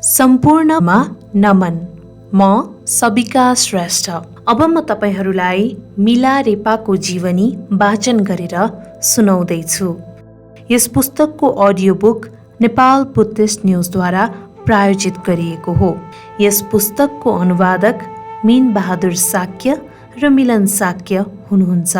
सम्पूर्णमा नमन। म सबिका श्रेष्ठ। अब म तपाईहरूलाई मिला रेपाको जीवनी वाचन गरेर सुनाउँदैछु। यस पुस्तकको अडियो बुक नेपाल बुद्धिस्ट न्युजद्वारा प्रायोजित गरिएको हो। यस पुस्तकको अनुवादक मीन बहादुर साक्य र मिलन साक्य हुनुहुन्छ।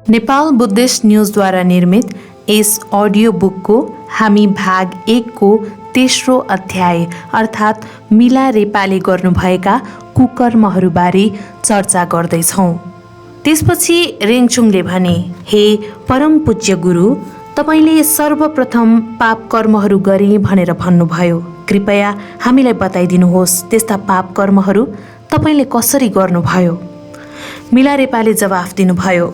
नेपाल बुद्धिस्ट न्युजद्वारा निर्मित यस अडियो बुकको हामी भाग 1 को तेस्रो अध्याय अर्थात् मिला रेपाले गर्नुभएका कुकर्महरूबारे चर्चा गर्दैछौँ। त्यसपछि रेङचुङले भने, हे परम पूज्य गुरु, तपाईँले सर्वप्रथम पाप कर्महरू गरे भनेर भन्नुभयो। कृपया हामीलाई बताइदिनुहोस् त्यस्ता पाप कर्महरू तपाईँले कसरी गर्नुभयो। मिला रेपाले जवाफ दिनुभयो,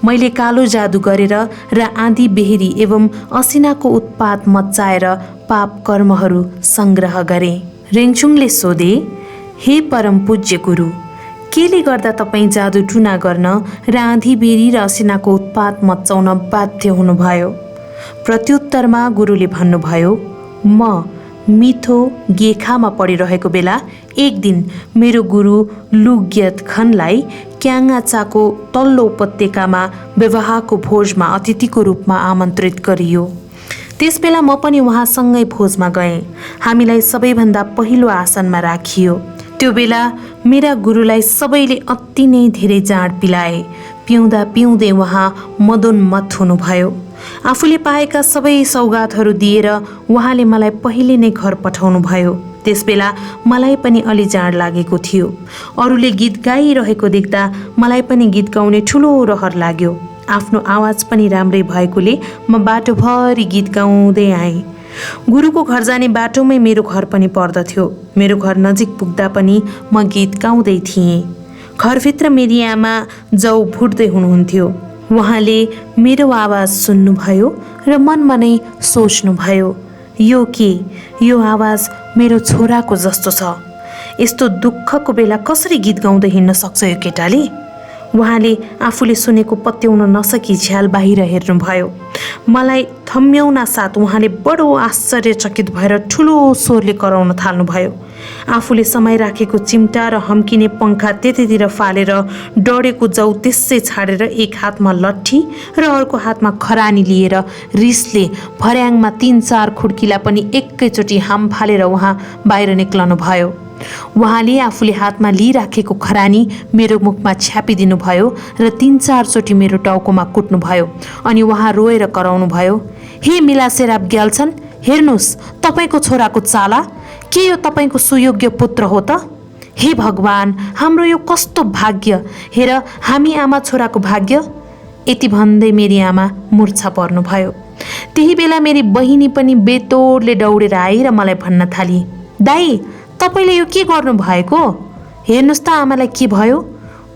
मैले कालो जादु गरेर र आँधी बेहेरी एवं असिनाको उत्पात मच्चाएर पाप कर्महरू संग्रह गरे। रेङचुङले सोधे, हे परम पूज्य गुरु, केले गर्दा तपाईँ जादु टुना गर्न र आँधी बेहेरी र असिनाको उत्पात मच्चाउन बाध्य हुनुभयो। प्रत्युत्तरमा गुरुले भन्नुभयो, म मिथो गेखामा पढिरहेको बेला एक दिन मेरो गुरु लुग्यत खनलाई क्याङआचाको तल्लो उपत्यकामा विवाहको भोजमा अतिथिको रूपमा आमन्त्रित गरियो। त्यसबेला म पनि उहाँसँगै भोजमा गएँ। हामीलाई सबैभन्दा पहिलो आसनमा राखियो। त्यो बेला मेरा गुरुलाई सबैले अति नै धेरै जाँड पिलाए। पिउँदा पिउँदै उहाँ मदोन्मत्त हुनुभयो। आफूले पाएका सबै सौगातहरू दिएर उहाँले मलाई पहिले नै घर पठाउनु भयो। त्यसबेला मलाई पनि अलि जाँड लागेको थियो। अरूले गीत गाइरहेको देख्दा मलाई पनि गीत गाउने ठुलो रहर लाग्यो। आफ्नो आवाज पनि राम्रै भएकोले म बाटोभरि गीत गाउँदै आएँ। गुरुको घर जाने बाटोमै मेरो घर पनि पर्दथ्यो। मेरो घर नजिक पुग्दा पनि म गीत गाउँदै थिएँ। घरभित्र मेरी आमा जाउ भुट्दै हुनुहुन्थ्यो। उहाँले मेरो आवाज सुन्नुभयो र मनमा नै सोच्नुभयो, यो के, यो आवाज मेरो छोराको जस्तो छ। यस्तो दुःखको बेला कसरी गीत गाउँदै हिँड्न सक्छ यो केटाले। उहाँले आफूले सुनेको पत्याउन नसकी झ्याल बाहिर हेर्नुभयो। मलाई थम्याउना साथ उहाँले बडो आश्चर्यचकित भएर ठुलो स्वरले कराउन थाल्नुभयो। आफूले समय राखेको चिम्टा र हम्किने पंखा त्यतितिर फालेर डढेको जाउ त्यसै छाडेर एक हातमा लट्ठी र अर्को हातमा खरानी लिएर रिसले भर्याङमा 3-4 खुड्किला पनि एकैचोटि हाम फालेर उहाँ बाहिर निक्लनु भयो। उहाँले आफूले हातमा लिइराखेको खरानी मेरो मुखमा छ्यापिदिनु भयो र 3-4 चोटि मेरो टाउकोमा कुट्नुभयो। अनि उहाँ रोएर कराउनु भयो, हे मिला सेराप ग्याल्छन्, हेर्नुहोस् तपाईँको छोराको चाला, के यो तपाईँको सुयोग्य पुत्र हो त? हे भगवान, हाम्रो यो कस्तो भाग्य, हेर हामी आमा छोराको भाग्य। यति भन्दै मेरी आमा मूर्छा पर्नुभयो। त्यही बेला मेरी बहिनी पनि बेतोडले दौडेर आई र मलाई भन्न थाली, दाई तपाईँले यो के गर्नु भएको? हेर्नुहोस् त आमालाई के भयो।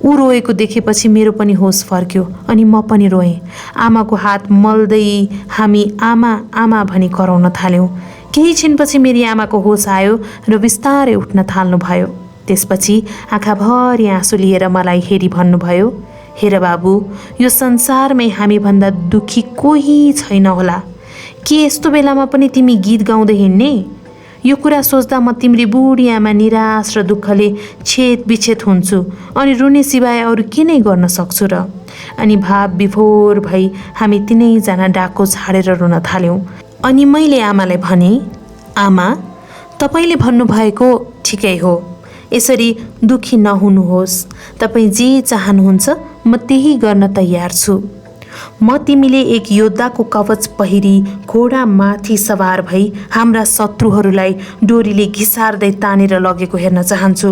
ऊ रोएको देखेपछि मेरो पनि होस फर्क्यो अनि म पनि रोएँ। आमाको हात मल्दै हामी आमा आमा भनी कराउन थाल्यौँ। केही छिनपछि मेरी आमाको होस आयो र बिस्तारै उठ्न थाल्नुभयो। त्यसपछि आँखाभरि आँसु लिएर मलाई हेरी भन्नुभयो, हेर बाबु, यो संसारमै हामीभन्दा दुखी कोही छैन होला। के यस्तो बेलामा पनि तिमी गीत गाउँदै हिँड्ने? यो कुरा सोच्दा म तिम्री बुढी आमा निराश र दुःखले छेद विच्छेद हुन्छु अनि रुने सिवाय अरू के नै गर्न सक्छु र। अनि भाव विभोर भई हामी तिनैजना डाको छाडेर रुन थाल्यौँ। अनि मैले आमालाई भने, आमा, तपाईँले भन्नुभएको ठिकै हो, यसरी दुखी नहुनुहोस्। तपाईँ जे चाहनुहुन्छ म त्यही गर्न तयार छु। म तिमीले एक योद्धाको कवच पहिरी घोडा माथि सवार भई हाम्रा शत्रुहरूलाई डोरीले घिसार्दै तानेर लगेको हेर्न चाहन्छु।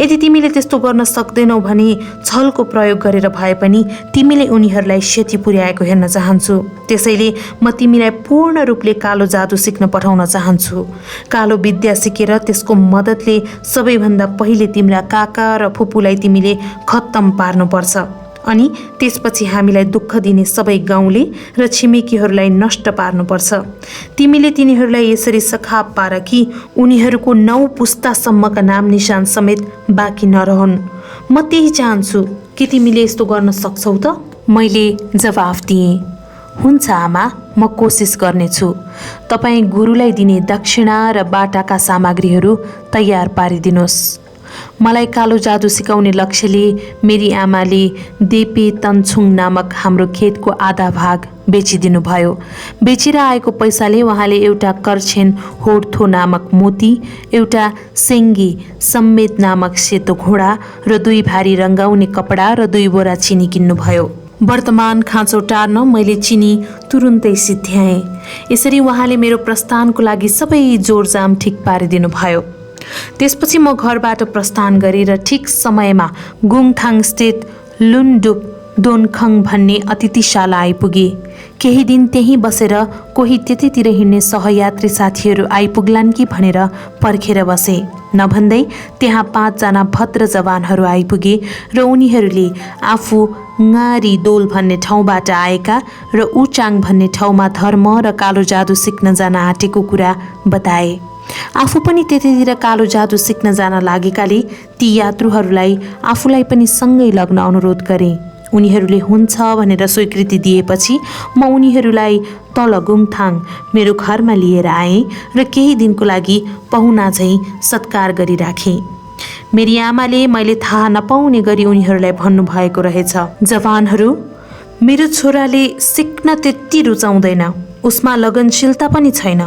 यदि तिमीले त्यस्तो गर्न सक्दैनौ भने छलको प्रयोग गरेर भए पनि तिमीले उनीहरूलाई क्षति पुर्याएको हेर्न चाहन्छु। त्यसैले म तिमीलाई पूर्ण रूपले कालो जादु सिक्न पठाउन चाहन्छु। कालो विद्या सिकेर त्यसको मद्दतले सबैभन्दा पहिले तिम्रा काका र फुपूलाई तिमीले खत्तम पार्नुपर्छ। अनि त्यसपछि हामीलाई दुःख दिने सबै गाउँले र छिमेकीहरूलाई नष्ट पार्नुपर्छ। तिमीले तिनीहरूलाई यसरी सखाप पार कि उनीहरूको 9 पुस्तासम्मका नाम निशान समेत बाँकी नरहन्। म त्यही चाहन्छु। के तिमीले यस्तो गर्न सक्छौ त? मैले जवाफ दिएँ, हुन्छ आमा, म कोसिस गर्नेछु। तपाईँ गुरुलाई दिने दक्षिणा र बाटाका सामग्रीहरू तयार पारिदिनुहोस्। मलाई कालो जादु सिकाउने लक्ष्यले मेरी आमाले देपे तन्छुङ नामक हाम्रो खेतको आधा भाग बेचिदिनु भयो। बेचेर आएको पैसाले उहाँले एउटा कर्छेन होर्थो नामक मोती, एउटा सेङ्गी सम्मेत नामक सेतो घोडा र 2 भारी रङ्गाउने कपडा र 2 बोरा चिनी किन्नुभयो। वर्तमान खाँचो टार्न मैले चिनी तुरुन्तै सिध्याएँ। यसरी उहाँले मेरो प्रस्थानको लागि सबै जोरजाम ठिक पारिदिनु भयो। त्यसपछि म घरबाट प्रस्थान गरेर ठिक समयमा गुङथाङ स्थित लुन्डुप दोनखङ भन्ने अतिथिशाला आइपुगे। केही दिन त्यहीँ बसेर कोही त्यतैतिर हिँड्ने सहयात्री साथीहरू आइपुग्लान् कि भनेर पर्खेर बसे। नभन्दै त्यहाँ 5 जना भद्र जवानहरू आइपुगे र उनीहरूले आफू ङारी दोल भन्ने ठाउँबाट आएका र उचाङ भन्ने ठाउँमा धर्म र कालो जादु सिक्न जान आँटेको कुरा बताए। आफू पनि त्यतैतिर कालो जादु सिक्न जान लागेकाले ती यात्रुहरूलाई आफूलाई पनि सँगै लग्न अनुरोध गरे। उनीहरूले हुन्छ भनेर स्वीकृति दिएपछि म उनीहरूलाई तल गुङथाङ मेरो घरमा लिएर आएँ र केही दिनको लागि पहुना झैँ सत्कार गरिराखेँ। मेरी आमाले मैले थाहा नपाउने गरी उनीहरूलाई भन्नुभएको रहेछ, जवानहरू, मेरो छोराले सिक्न त्यति रुचाउँदैन, उसमा लगनशीलता पनि छैन।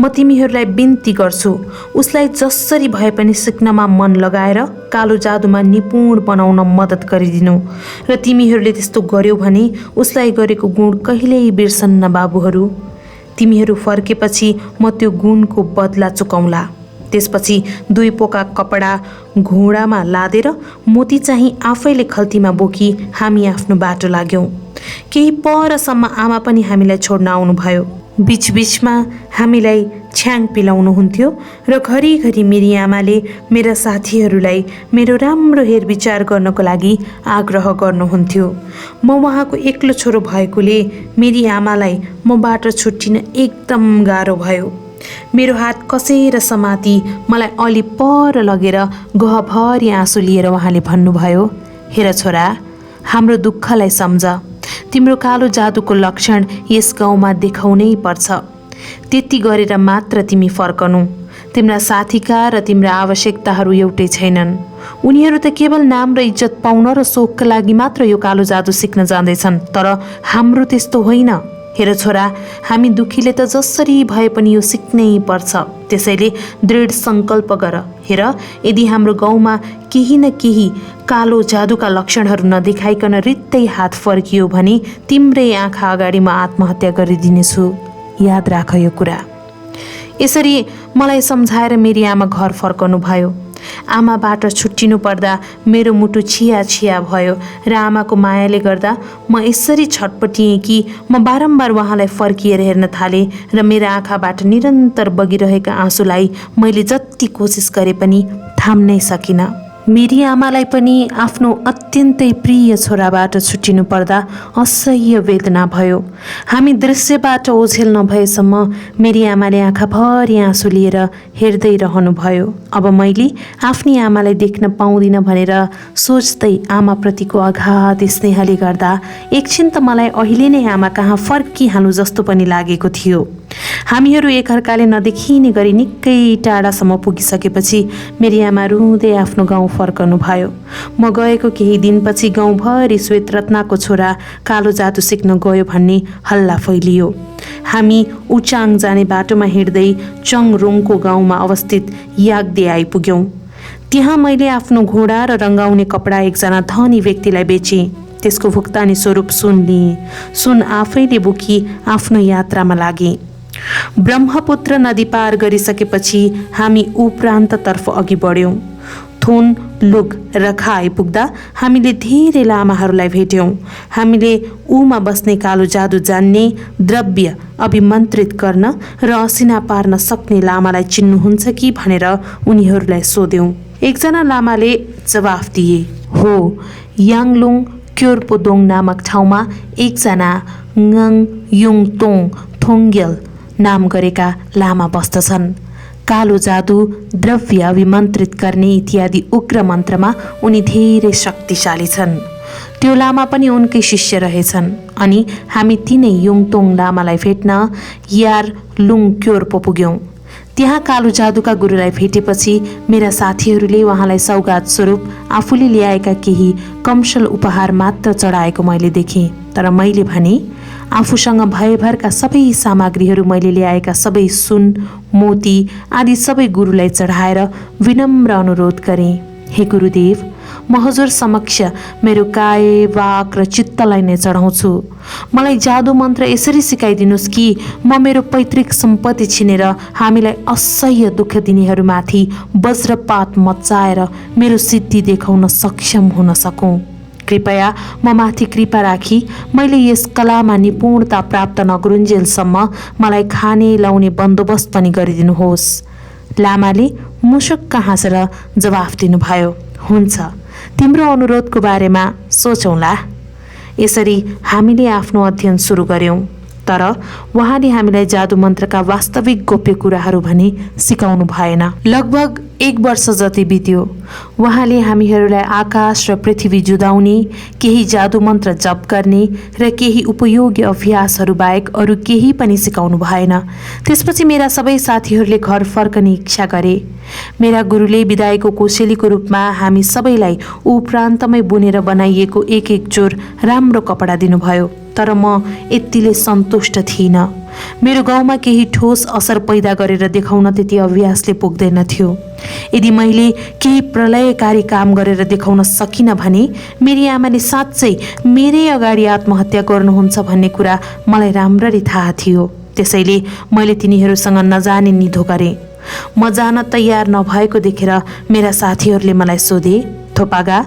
म तिमीहरूलाई बिन्ती गर्छु, उसलाई जसरी भए पनि सिक्नमा मन लगाएर कालो जादुमा निपुण बनाउन मद्दत गरिदिनु। र तिमीहरूले त्यस्तो गर्यौ भने उसलाई गरेको गुण कहिल्यै बिर्सन्न बाबुहरू। तिमीहरू फर्केपछि म त्यो गुणको बदला चुकाउँला। त्यसपछि 2 पोका कपडा घोडामा लादेर मोती चाहिँ आफैले खल्तीमा बोकी हामी आफ्नो बाटो लाग्यौँ। केही परसम्म आमा पनि हामीलाई छोड्न आउनुभयो। बीचबीचमा हामीलाई छ्याङ पिलाउनुहुन्थ्यो र घरिघरि मेरी आमाले मेरा साथीहरूलाई मेरो राम्रो हेरविचार गर्नको लागि आग्रह गर्नुहुन्थ्यो। म उहाँको एक्लो छोरो भएकोले मेरी आमालाई मबाट छुट्टिन एकदम गाह्रो भयो। मेरो हात कसेर समाती मलाई अलि पर लगेर गहभरि आँसु लिएर उहाँले भन्नुभयो, हेर छोरा, हाम्रो दुःखलाई सम्झ। तिम्रो कालो जादुको लक्षण यस गाउँमा देखाउनै पर्छ। त्यति गरेर मात्र तिमी फर्कनु। तिम्रा साथीका र तिम्रा आवश्यकताहरू एउटै छैनन्। उनीहरू त केवल नाम र इज्जत पाउन र सोखका लागि मात्र यो कालो जादु सिक्न जाँदैछन्, तर हाम्रो त्यस्तो होइन। हेर छोरा, हामी दुखीले त जसरी भए पनि यो सिक्नै पर्छ। त्यसैले दृढ सङ्कल्प गर। हेर, यदि हाम्रो गाउँमा केही न केही कालो जादुका लक्षणहरू नदेखाइकन रित्तै हात फर्कियो भने तिम्रै आँखा अगाडि म आत्महत्या गरिदिनेछु। याद राख यो कुरा। यसरी मलाई सम्झाएर मेरी आमा घर फर्कनु भयो। आमाबाट छुट्टिनु पर्दा मेरो मुटु छिया छिया भयो र आमाको मायाले गर्दा म यसरी छटपटिएँ कि म बारम्बार उहाँलाई फर्किएर हेर्न थालेँ र मेरा आँखाबाट निरन्तर बगिरहेका आँसुलाई मैले जति कोसिस गरे पनि थाम्नै सकिनँ। मेरी आमालाई पनि आफ्नो अत्यन्तै प्रिय छोराबाट छुट्टिनु पर्दा असह्य वेदना भयो। हामी दृश्यबाट ओझेल नभएसम्म मेरी आमाले आँखाभरि आँसु लिएर हेर्दै रहनुभयो। अब मैले आफ्नी आमालाई देख्न पाउँदिनँ भनेर सोच्दै आमाप्रतिको अगाध स्नेहले गर्दा एकछिन त मलाई अहिले नै आमा कहाँ फर्किहालौँ जस्तो पनि लागेको थियो। हामीहरू एकअर्काले नदेखिने गरी निकै टाढासम्म पुगिसकेपछि मेरी आमा रुँदै आफ्नो गाउँ फर्कनु भयो। म गएको केही दिनपछि गाउँभरि श्वेत रत्नाको छोरा कालो जादु सिक्न गयो भन्ने हल्ला फैलियो। हामी उचाङ जाने बाटोमा हिँड्दै चङरुङको गाउँमा अवस्थित याग्दे आइपुग्यौँ। त्यहाँ मैले आफ्नो घोडा र रङ्गाउने कपडा एकजना धनी व्यक्तिलाई बेचेँ। त्यसको भुक्तानी स्वरूप सुन लिएँ। सुन आफैले बोकी आफ्नो यात्रामा लागेँ। ब्रह्मपुत्र नदी पार गरिसकेपछि हामी उपरान्ततर्फ अघि बढ्यौँ। थुन लुग रखा आइपुग्दा हामीले धेरै लामाहरूलाई भेट्यौँ। हामीले ऊमा बस्ने कालो जादु जान्ने, द्रव्य अभिमन्त्रित गर्न र असिना पार्न सक्ने लामालाई चिन्नुहुन्छ कि भनेर उनीहरूलाई सोध्यौँ। एकजना लामाले जवाफ दिए, हो, याङलुङ क्योर्पोदोङ नामक ठाउँमा एकजना ङङ युङतोङ थोङ्गेल नाम गरेका लामा बस्दछन्। कालो जादु, द्रव्य अभिमन्त्रित गर्ने इत्यादि उग्र मन्त्रमा उनी धेरै शक्तिशाली छन्। त्यो लामा पनि उनकै शिष्य रहेछन् अनि हामी तिनै युङतोङ लामालाई भेट्न यार लुङ क्योर्पो पुग्यौँ। त्यहाँ कालो जादुका गुरुलाई भेटेपछि मेरा साथीहरूले उहाँलाई सौगात स्वरूप आफूले ल्याएका केही कमसल उपहार मात्र चढाएको मैले देखेँ। तर मैले भने आफूसँग भएभरका सबै सामग्रीहरू मैले ल्याएका सबै सुन मोती आदि सबै गुरुलाई चढाएर विनम्र अनुरोध गरेँ, हे गुरुदेव, म हजुर समक्ष मेरो काय वाक र चित्तलाई नै चढाउँछु। मलाई जादु मन्त्र यसरी सिकाइदिनुहोस् कि म मेरो पैतृक सम्पत्ति छिनेर हामीलाई असह्य दुःख दिनेहरूमाथि वज्रपात मच्चाएर मेरो सिद्धि देखाउन सक्षम हुन सकौँ। कृपया म माथि कृपा राखी मैले यस कलामा निपुणता प्राप्त नगरुन्जेलसम्म मलाई खाने लाउने बन्दोबस्त पनि गरिदिनुहोस्। लामाले मुसुक्क हाँसेर जवाफ दिनुभयो, हुन्छ, तिम्रो अनुरोधको बारेमा सोचौँला। यसरी हामीले आफ्नो अध्ययन सुरु गर्यौँ। तर उहाँले हामीलाई जादु मन्त्रका वास्तविक गोप्य कुराहरू भने सिकाउनु भएन। लगभग 1 वर्ष जति बित्यो। उहाँले हामीहरूलाई आकाश र पृथ्वी जुदाउने, केही जादु मन्त्र जप गर्ने र केही उपयोगी अभ्यासहरू बाहेक अरू केही पनि सिकाउनु भएन। त्यसपछि मेरा सबै साथीहरूले घर फर्कने इच्छा गरे। मेरा गुरुले बिदाईको कोसेलीको रूपमा हामी सबैलाई उपरान्तमै बुनेर बनाइएको एक जोर राम्रो कपडा दिनुभयो। तर म यतिले सन्तुष्ट थिइनँ। मेरो गाउँमा केही ठोस असर पैदा गरेर देखाउन त्यति अभ्यासले पुग्दैन थियो। यदि मैले केही प्रलयकारी काम गरेर देखाउन सकिनँ भने मेरी आमाले साँच्चै मेरै अगाडि आत्महत्या गर्नुहुन्छ भन्ने कुरा मलाई राम्ररी थाहा थियो। त्यसैले मैले तिनीहरूसँग नजाने निधो गरेँ। म जान तयार नभएको देखेर मेरा साथीहरूले मलाई सोधे, थोपागा,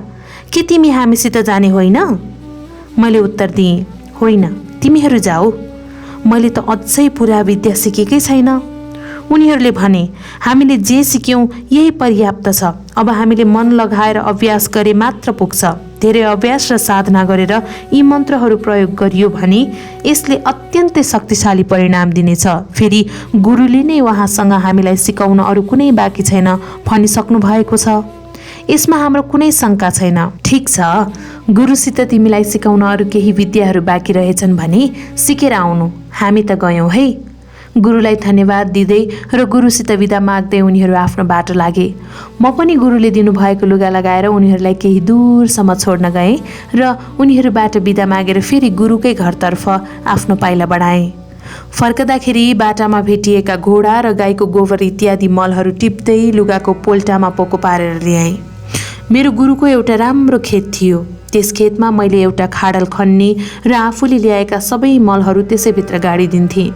के तिमी हामीसित जाने होइन? मैले उत्तर दिएँ, होइन, तिमीहरू जाऊ, मैले त अझै पुरा विद्या सिकेकै छैन। उनीहरूले भने, हामीले जे सिक्यौँ यही पर्याप्त छ, अब हामीले मन लगाएर अभ्यास गरे मात्र पुग्छ। धेरै अभ्यास र साधना गरेर यी मन्त्रहरू प्रयोग गरियो भने यसले अत्यन्तै शक्तिशाली परिणाम दिनेछ। फेरि गुरुले नै उहाँसँग हामीलाई सिकाउन अरू कुनै बाँकी छैन भनिसक्नु भएको छ। यसमा हाम्रो कुनै शङ्का छैन। ठिक छ, गुरुसित तिमीलाई सिकाउन अरू केही विद्याहरू बाँकी रहेछन् भने सिकेर आउनु, हामी त गयौँ है। गुरुलाई धन्यवाद दिँदै र गुरुसित बिदा माग्दै उनीहरू आफ्नो बाटो लागे। म पनि गुरुले दिनुभएको लुगा लगाएर उनीहरूलाई केही दूरसम्म छोड्न गएँ र उनीहरूबाट बिदा मागेर फेरि गुरुकै घरतर्फ आफ्नो पाइला बढाएँ। फर्कदाखेरि बाटामा भेटिएका घोडा र गाईको गोबर इत्यादि मलहरू टिप्दै लुगाको पोल्टामा पोको पारेर ल्याएँ। मेरो गुरुको एउटा राम्रो खेत थियो। त्यस खेतमा मैले एउटा खाडल खन्ने र आफूले ल्याएका सबै मलहरू त्यसैभित्र गाडिदिन्थेँ।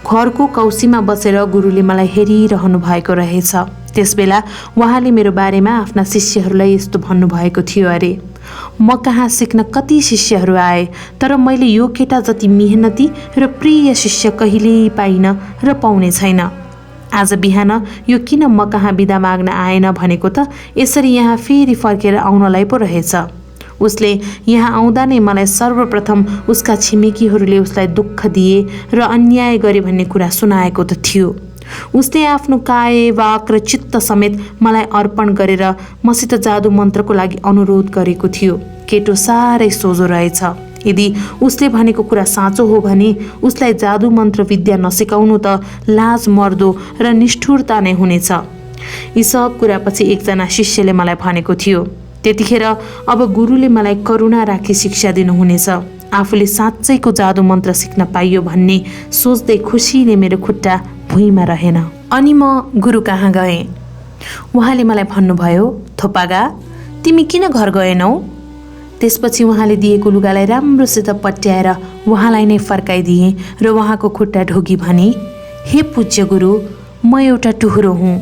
घरको कौसीमा बसेर गुरुले मलाई हेरिरहनु भएको रहेछ। त्यसबेला उहाँले मेरो बारेमा आफ्ना शिष्यहरूलाई यस्तो भन्नुभएको थियो, अरे म कहाँ सिक्न कति शिष्यहरू आए, तर मैले यो केटा जति मेहनती र प्रिय शिष्य कहिल्यै पाइनँ र पाउने छैन। आज बिहान यो किन म कहाँ बिदा माग्न आएन भनेको त यसरी यहाँ फेरि फर्केर आउनलाई पो रहेछ। उसले यहाँ आउँदा नै मलाई सर्वप्रथम उसका छिमेकीहरूले उसलाई दुःख दिए र अन्याय गरे भन्ने कुरा सुनाएको त थियो। उसले आफ्नो काय वाक र चित्त समेत मलाई अर्पण गरेर मसित जादु मन्त्रको लागि अनुरोध गरेको थियो। केटो साह्रै सोझो रहेछ। यदि उसले भनेको कुरा साँचो हो भने उसलाई जादु मन्त्र विद्या नसिकाउनु त लाज मर्दो र निष्ठुरता नै हुनेछ। यी सब कुरापछि एकजना शिष्यले मलाई भनेको थियो, त्यतिखेर अब गुरुले मलाई करुणा राखी शिक्षा दिनुहुनेछ। आफूले साँच्चैको जादु मन्त्र सिक्न पाइयो भन्ने सोच्दै खुसीले मेरो खुट्टा भुइँमा रहेन। अनि म गुरु कहाँ गएँ। उहाँले मलाई भन्नुभयो, थोपागा, तिमी किन घर गएनौ? त्यसपछि उहाँले दिएको लुगालाई राम्रोसित पट्याएर उहाँलाई नै फर्काइदिएँ र उहाँको खुट्टा ढोगी भने, हे पूज्य गुरु, म एउटा टुहुरो हुँ।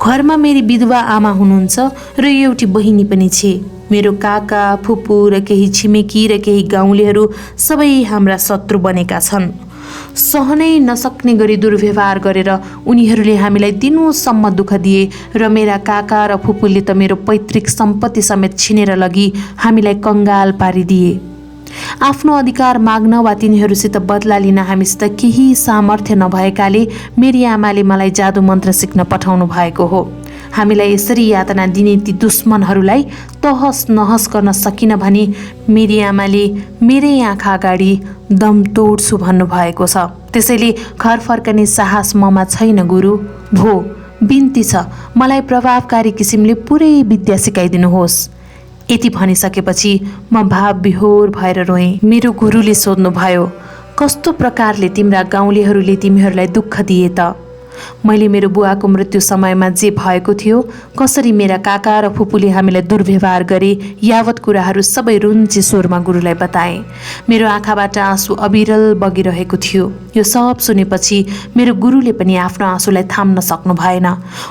घरमा मेरी विधवा आमा हुनुहुन्छ र एउटी बहिनी पनि छे। मेरो काका फुपू र केही छिमेकी र केही गाउँलेहरू सबै हाम्रा शत्रु बनेका छन्। सहनै नसक्ने गरी दुर्व्यवहार गरेर उनीहरूले हामीलाई दिनौसम्म दुःख दिए र मेरा काका र फुपूले त मेरो पैतृक सम्पत्ति समेत छिनेर लगी हामीलाई कङ्गाल पारिदिए। आफ्नो अधिकार माग्न वा तिनीहरूसित बदला लिन हामीसित केही सामर्थ्य नभएकाले मेरी आमाले मलाई जादु मन्त्र सिक्न पठाउनु भएको हो। हामीलाई यसरी यातना दिने ती दुश्मनहरूलाई तहस नहस गर्न सकिन भने मेरी आमाले मेरै आँखा अगाडि दम तोड्छु भन्नुभएको छ। त्यसैले घर फर्कने साहस ममा छैन गुरु। भो बिन्ती छ, मलाई प्रभावकारी किसिमले पुरै विद्या सिकाइदिनुहोस्। यति भनिसकेपछि म भावविहोर भएर रोएँ। मेरो गुरुले सोध्नुभयो, कस्तो प्रकारले तिम्रा गाउँलेहरूले तिमीहरूलाई दुःख दिए त? मैले मेरो बुवाको मृत्यु समयमा जे भएको थियो, कसरी मेरा काका र फुपूले हामीलाई दुर्व्यवहार गरे, यावत कुराहरू सबै रुन्ची स्वरमा गुरुलाई बताएँ। मेरो आँखाबाट आँसु अविरल बगिरहेको थियो। यो सब सुनेपछि मेरो गुरुले पनि आफ्नो आँसुलाई थाम्न सक्नु भएन।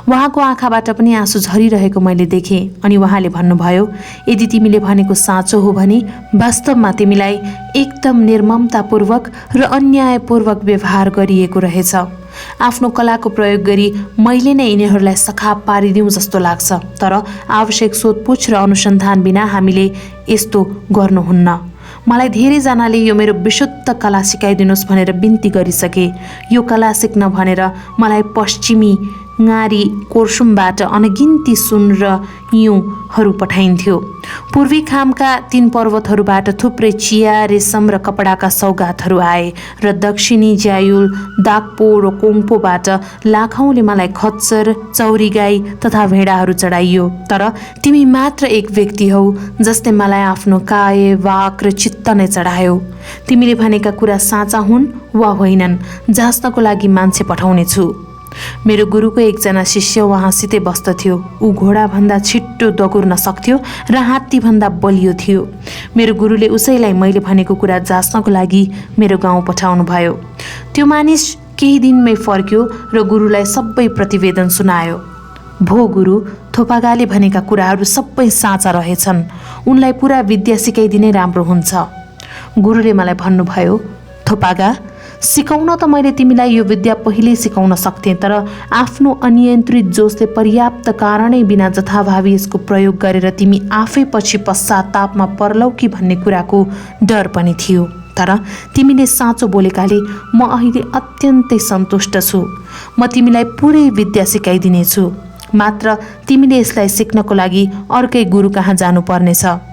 उहाँको आँखाबाट पनि आँसु झरिरहेको मैले देखेँ। अनि उहाँले भन्नुभयो, यदि तिमीले भनेको साँचो हो भने वास्तवमा तिमीलाई एकदम निर्ममतापूर्वक र अन्यायपूर्वक व्यवहार गरिएको रहेछ। आफ्नो कलाको प्रयोग गरी मैले नै यिनीहरूलाई सखाप पारिदिउँ जस्तो लाग्छ। तर आवश्यक सोधपुछ र अनुसन्धान बिना हामीले यस्तो गर्नुहुन्न। मलाई धेरैजनाले यो मेरो विशुद्ध कला सिकाइदिनुहोस् भनेर बिन्ती गरिसके। यो कला सिक्न भनेर मलाई पश्चिमी ङारी कोर्सुमबाट अनगिन्ती सुन र हिउँहरू पठाइन्थ्यो। पूर्वी खामका 3 पर्वतहरूबाट थुप्रै चिया, रेशम र कपडाका सौगातहरू आए र दक्षिणी ज्यायुल, दाकपो र कोङ्पोबाट लाखौँले मलाई खच्चर, चौरी गाई तथा भेडाहरू चढाइयो। तर तिमी मात्र एक व्यक्ति हौ जसले मलाई आफ्नो काय, वाक र चित्त नै चढायो। तिमीले भनेका कुरा साँचा हुन् वा होइनन् जाँच्नको लागि मान्छे पठाउनेछु। मेरो गुरुको एकजना शिष्य उहाँसितै बस्दथ्यो। ऊ घोडाभन्दा छिट्टो दगुर्न सक्थ्यो र हात्तीभन्दा बलियो थियो। मेरो गुरुले उसैलाई मैले भनेको कुरा जाँच्नको लागि मेरो गाउँ पठाउनु भयो। त्यो मानिस केही दिनमै फर्क्यो र गुरुलाई सबै प्रतिवेदन सुनायो। भो गुरु, थोपागाले भनेका कुराहरू सबै साँचा रहेछन्। उनलाई पुरा विद्या सिकाइदिने राम्रो हुन्छ। गुरुले मलाई भन्नुभयो, थोपागा, सिकाउन त मैले तिमीलाई यो विद्या पहिल्यै सिकाउन सक्थेँ, तर आफ्नो अनियन्त्रित जोशले पर्याप्त कारणै बिना जथाभावी यसको प्रयोग गरेर तिमी आफै पछि पश्चातापमा पर्लौ कि भन्ने कुराको डर पनि थियो। तर तिमीले साँचो बोलेकाले म अहिले अत्यन्तै सन्तुष्ट छु। म तिमीलाई पुरै विद्या सिकाइदिनेछु। मात्र तिमीले यसलाई सिक्नको लागि अर्कै गुरु कहाँ जानुपर्नेछ।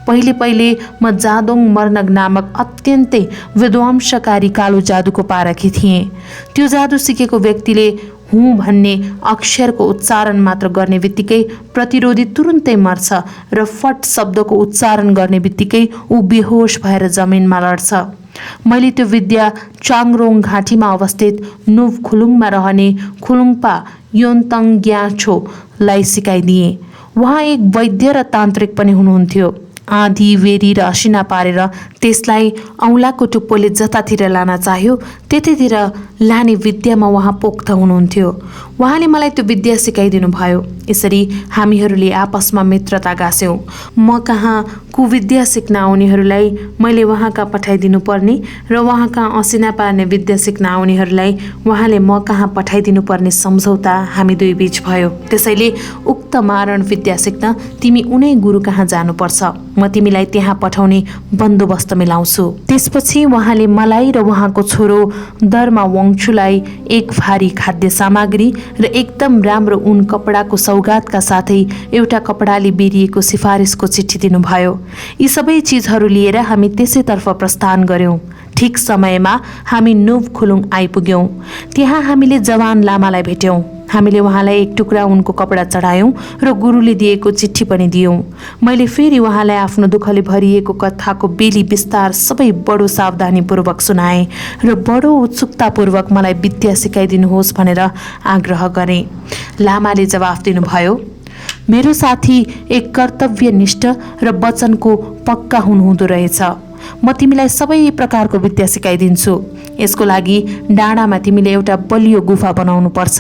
पहिले म जादोङ मर्नग नामक अत्यन्तै विध्वंसकारी कालो जादुको पारखी थिएँ। त्यो जादु सिकेको व्यक्तिले हुँ भन्ने अक्षरको उच्चारण मात्र गर्ने बित्तिकै प्रतिरोधी तुरुन्तै मर्छ र फट शब्दको उच्चारण गर्ने बित्तिकै ऊ बेहोस भएर जमिनमा लड्छ। मैले त्यो विद्या चाङरोङ घाँटीमा अवस्थित नुभ खुलुङमा रहने खुलुङपा योन्तङ ग्याछोलाई सिकाइदिएँ। उहाँ एक वैद्य र तान्त्रिक पनि हुनुहुन्थ्यो। आँधी, वेरी र असिना पारेर त्यसलाई औँलाको टुप्पोले जतातिर लान चाह्यो त्यतैतिर लाने विद्यामा उहाँ पोख्त हुनुहुन्थ्यो। उहाँले मलाई त्यो विद्या सिकाइदिनु भयो। यसरी हामीहरूले आपसमा मित्रता गाँस्यौँ। म कहाँ कुविद्या सिक्न आउनेहरूलाई मैले उहाँ कहाँ पठाइदिनु पर्ने र उहाँ कहाँ असिना पार्ने विद्या सिक्न आउनेहरूलाई उहाँले म कहाँ पठाइदिनु पर्ने सम्झौता हामी दुई बीच भयो। त्यसैले उक्त मारण विद्या सिक्न तिमी उनै गुरु कहाँ जानुपर्छ। म तिमीलाई त्यहाँ पठाउने बन्दोबस्त मिलाउँछु। त्यसपछि उहाँले मलाई र उहाँको छोरो दरमा वङछुलाई एक भारी खाद्य सामग्री र एकदम राम्रो ऊन कपडाको सौगातका साथै एउटा कपडाले बेरिएको सिफारिसको चिठी दिनुभयो। यी सबै चिजहरू लिएर हामी त्यसैतर्फ प्रस्थान गर्यौँ। ठिक समयमा हामी नुभ खुलुङ आइपुग्यौँ। त्यहाँ हामीले जवान लामालाई भेट्यौँ। हामीले उहाँलाई एक टुक्रा उनको कपडा चढायौँ र गुरुले दिएको चिठी पनि दियौँ। मैले फेरि उहाँलाई आफ्नो दुःखले भरिएको कथाको बेली विस्तार सबै बडो सावधानीपूर्वक सुनाएँ र बडो उत्सुकतापूर्वक मलाई विद्या सिकाइदिनुहोस् भनेर आग्रह गरेँ। लामाले जवाफ दिनुभयो, मेरो साथी एक कर्तव्यनिष्ठ र वचनको पक्का हुनुहुँदो रहेछ। म तिमीलाई सबै प्रकारको विद्या सिकाइदिन्छु। यसको लागि डाँडामा तिमीले एउटा बलियो गुफा बनाउनु पर्छ।